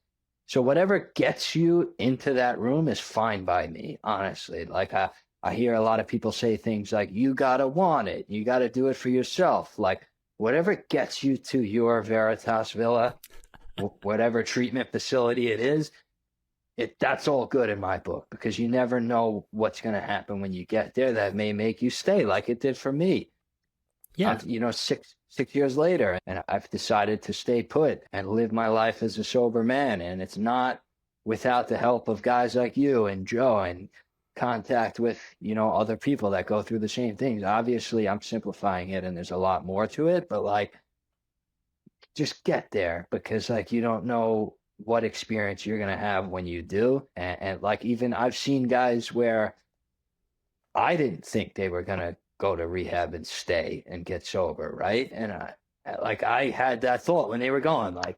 so whatever gets you into that room is fine by me, honestly. Like I hear a lot of people say things like, you gotta want it, you gotta do it for yourself. Like whatever gets you to your Veritas Villa, whatever treatment facility it is, that's all good in my book, because you never know what's going to happen when you get there that may make you stay, like it did for me. Yeah. You know, six years later, and I've decided to stay put and live my life as a sober man. And it's not without the help of guys like you and Joe and contact with, you know, other people that go through the same things. Obviously, I'm simplifying it and there's a lot more to it, but like, just get there, because like you don't know what experience you're going to have when you do. And like, even I've seen guys where I didn't think they were going to go to rehab and stay and get sober, right? And I had that thought when they were going, like,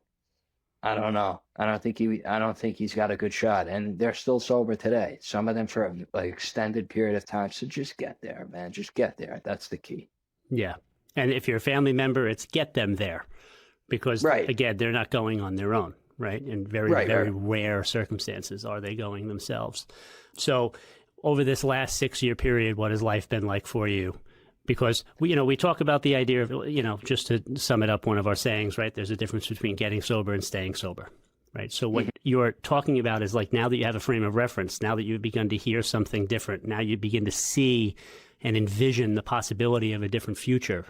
I don't know. I don't think he's got a good shot. And they're still sober today. Some of them for an extended period of time. So just get there, man. Just get there. That's the key. Yeah. And if you're a family member, it's get them there, because again, they're not going on their own. Right. In very rare circumstances are they going themselves. So over this last 6-year period, what has life been like for you? Because we talk about the idea of, just to sum it up, one of our sayings, right? There's a difference between getting sober and staying sober. Right. So what you're talking about is like, now that you have a frame of reference, now that you've begun to hear something different, now you begin to see and envision the possibility of a different future.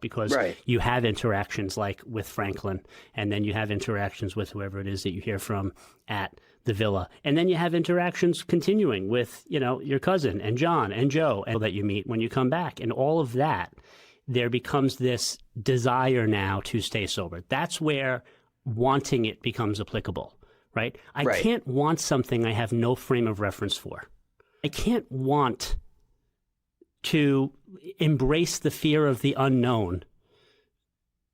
Because you have interactions like with Franklin, and then you have interactions with whoever it is that you hear from at the villa. And then you have interactions continuing with, your cousin and John and Joe and that you meet when you come back. And all of that, there becomes this desire now to stay sober. That's where wanting it becomes applicable, right? I can't want something I have no frame of reference for. I can't want to embrace the fear of the unknown,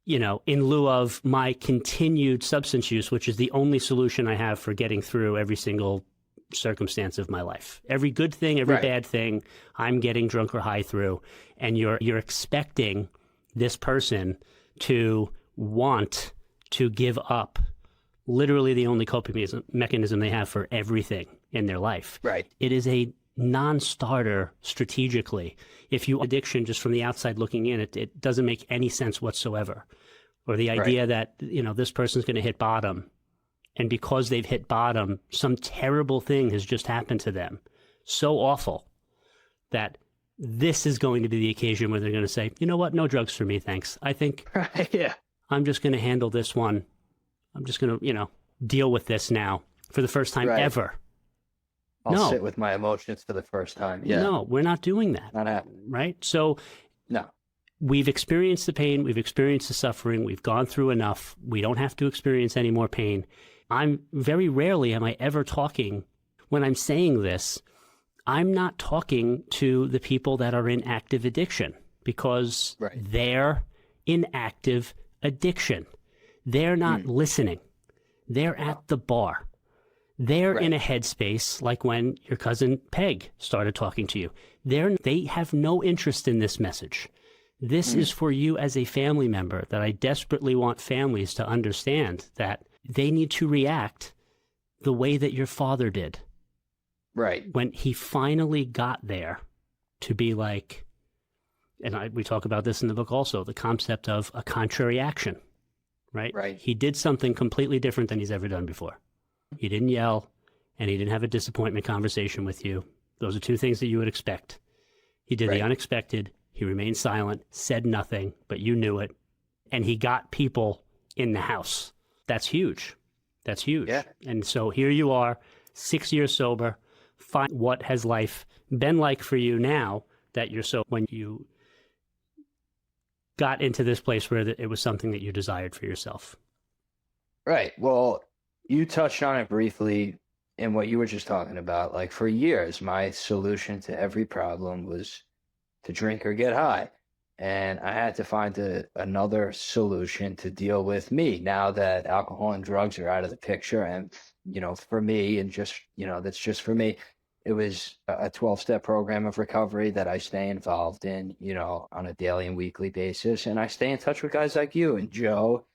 in lieu of my continued substance use, which is the only solution I have for getting through every single circumstance of my life. Every good thing, every bad thing, I'm getting drunk or high through. And you're expecting this person to want to give up literally the only coping mechanism they have for everything in their life. Right. It is a non-starter strategically. If you addiction just from the outside looking in, it doesn't make any sense whatsoever. Or the idea that, this person's going to hit bottom, and because they've hit bottom, some terrible thing has just happened to them. So awful that this is going to be the occasion where they're going to say, you know what, no drugs for me, thanks. I think I'm just going to handle this one. I'm just going to, deal with this now for the first time ever. I'll sit with my emotions for the first time. Yeah. No, we're not doing that. Not happening. Right? So no. We've experienced the pain. We've experienced the suffering. We've gone through enough. We don't have to experience any more pain. Very rarely am I ever talking, when I'm saying this, I'm not talking to the people that are in active addiction, because they're in active addiction. They're not listening. They're at the bar. They're in a headspace like when your cousin Peg started talking to you. They have no interest in this message. This is for you as a family member, that I desperately want families to understand that they need to react the way that your father did. Right. When he finally got there to be like, and we talk about this in the book also, the concept of a contrary action, right? Right. He did something completely different than he's ever done before. He didn't yell, and he didn't have a disappointment conversation with you. Those are two things that you would expect. He did the unexpected. He remained silent, said nothing, but you knew it. And he got people in the house. That's huge. That's huge. Yeah. And so here you are, 6 years sober. What has life been like for you now that you're sober, when you got into this place where it was something that you desired for yourself? Right. Well, you touched on it briefly in what you were just talking about. Like for years, my solution to every problem was to drink or get high. And I had to find another solution to deal with me now that alcohol and drugs are out of the picture. And, for me, and just, that's just for me, it was a 12-step program of recovery that I stay involved in, on a daily and weekly basis. And I stay in touch with guys like you and Joe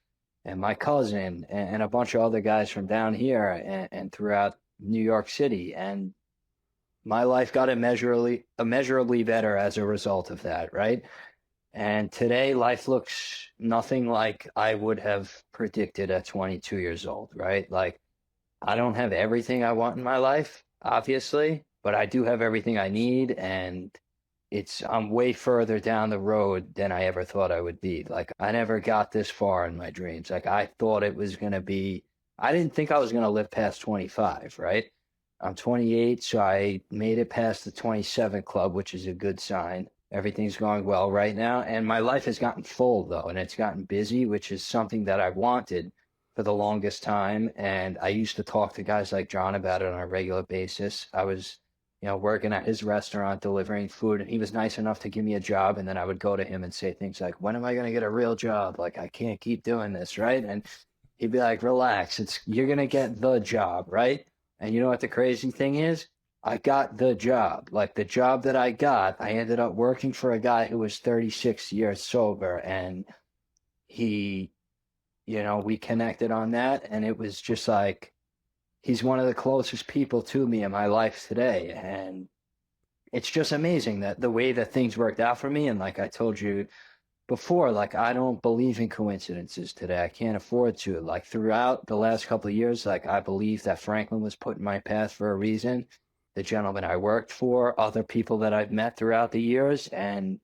and my cousin and a bunch of other guys from down here and throughout New York City. And my life got immeasurably better as a result of that, right? And today, life looks nothing like I would have predicted at 22 years old, right? Like, I don't have everything I want in my life, obviously, but I do have everything I need. And I'm way further down the road than I ever thought I would be. Like, I never got this far in my dreams. Like, I thought it was going to be, I didn't think I was going to live past 25, right? I'm 28, so I made it past the 27 club, which is a good sign. Everything's going well right now. And my life has gotten full, though, and it's gotten busy, which is something that I wanted for the longest time. And I used to talk to guys like John about it on a regular basis. I was, working at his restaurant delivering food, and he was nice enough to give me a job. And then I would go to him and say things like, when am I going to get a real job? Like, I can't keep doing this, right? And he'd be like, relax, you're going to get the job, right? And you know what the crazy thing is? I got the job. Like the job that I got, I ended up working for a guy who was 36 years sober. And he, we connected on that. And it was just like, he's one of the closest people to me in my life today. And it's just amazing that the way that things worked out for me. And like I told you before, like I don't believe in coincidences today. I can't afford to. Like throughout the last couple of years, like I believe that Franklin was put in my path for a reason. The gentleman I worked for, other people that I've met throughout the years, and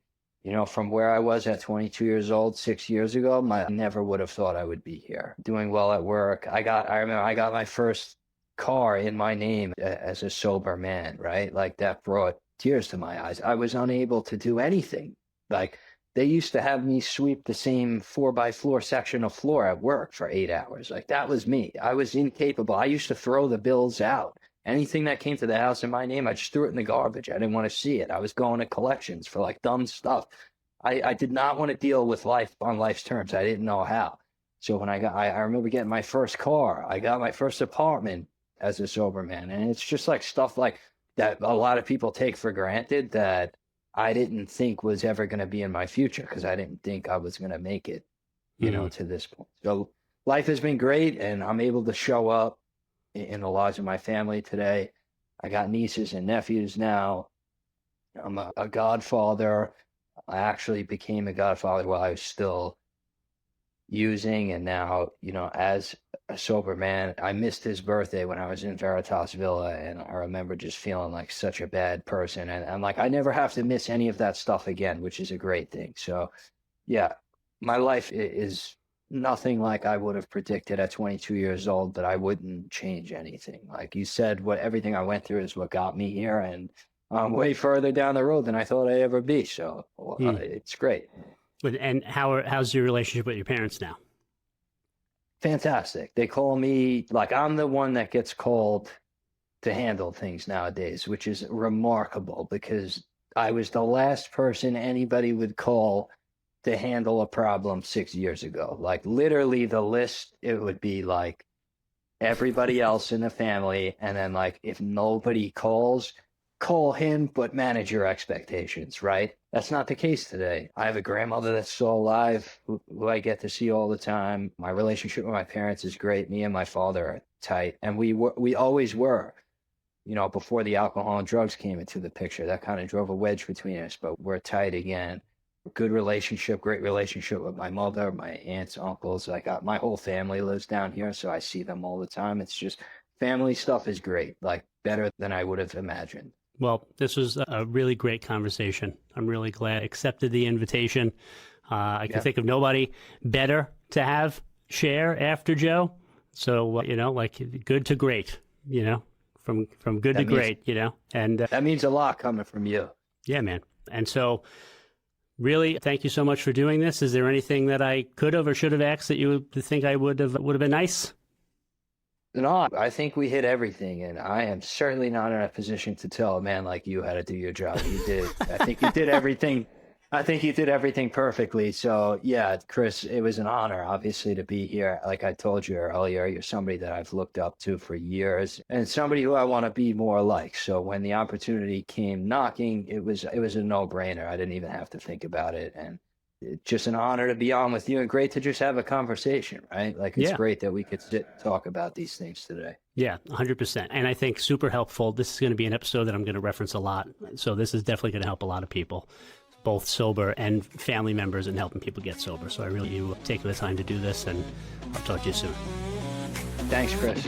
from where I was at 22 years old 6 years ago, I never would have thought I would be here, doing well at work. I remember I got my first car in my name as a sober man, right? Like that brought tears to my eyes. I was unable to do anything. Like they used to have me sweep the same 4x4 section of floor at work for 8 hours. Like that was me. I was incapable. I used to throw the bills out. Anything that came to the house in my name, I just threw it in the garbage. I didn't want to see it. I was going to collections for like dumb stuff. I did not want to deal with life on life's terms. I didn't know how. So when I remember getting my first car, I got my first apartment as a sober man. And it's just like stuff like that a lot of people take for granted that I didn't think was ever going to be in my future because I didn't think I was going to make it, to this point. So life has been great, and I'm able to show up in the lives of my family today. I got nieces and nephews now. I'm a godfather. I actually became a godfather while I was still using, and now, as a sober man, I missed his birthday when I was in Veritas Villa, and I remember just feeling like such a bad person. And I'm like, I never have to miss any of that stuff again, which is a great thing. So, yeah, my life is nothing like I would have predicted at 22 years old, but I wouldn't change anything. Like you said, everything I went through is what got me here, and I'm way further down the road than I thought I'd ever be. So it's great. And how's your relationship with your parents now? Fantastic. They call me, like I'm the one that gets called to handle things nowadays, which is remarkable because I was the last person anybody would call to handle a problem 6 years ago. Like literally the list, it would be like everybody else in the family. And then like, if nobody calls, call him, but manage your expectations, right? That's not the case today. I have a grandmother that's still alive who I get to see all the time. My relationship with my parents is great. Me and my father are tight. And we always were, before the alcohol and drugs came into the picture. That kind of drove a wedge between us, but we're tight again. Good relationship, great relationship with my mother, my aunts, uncles. My whole family lives down here, so I see them all the time. It's just family stuff is great, like better than I would have imagined. Well, this was a really great conversation. I'm really glad I accepted the invitation. I can think of nobody better to have share after Joe. So, good to great, from good to great, and that means a lot coming from you. Yeah, man. And so really, thank you so much for doing this. Is there anything that I could have or should have asked that you would think I would have been nice? No, I think we hit everything, and I am certainly not in a position to tell a man like you how to do your job. You did. I think you did everything. I think you did everything perfectly. So, yeah, Chris, it was an honor, obviously, to be here. Like I told you earlier, you're somebody that I've looked up to for years, and somebody who I want to be more like. So, when the opportunity came knocking, it was a no-brainer. I didn't even have to think about it, and it's just an honor to be on with you, and great to just have a conversation, right? Like it's Yeah. great that we could sit and talk about these things today. Yeah, 100%. And I think super helpful. This is going to be an episode that I'm going to reference a lot. So this is definitely going to help a lot of people, both sober and family members, and helping people get sober. So I really you take the time to do this, and I'll talk to you soon. Thanks, Chris.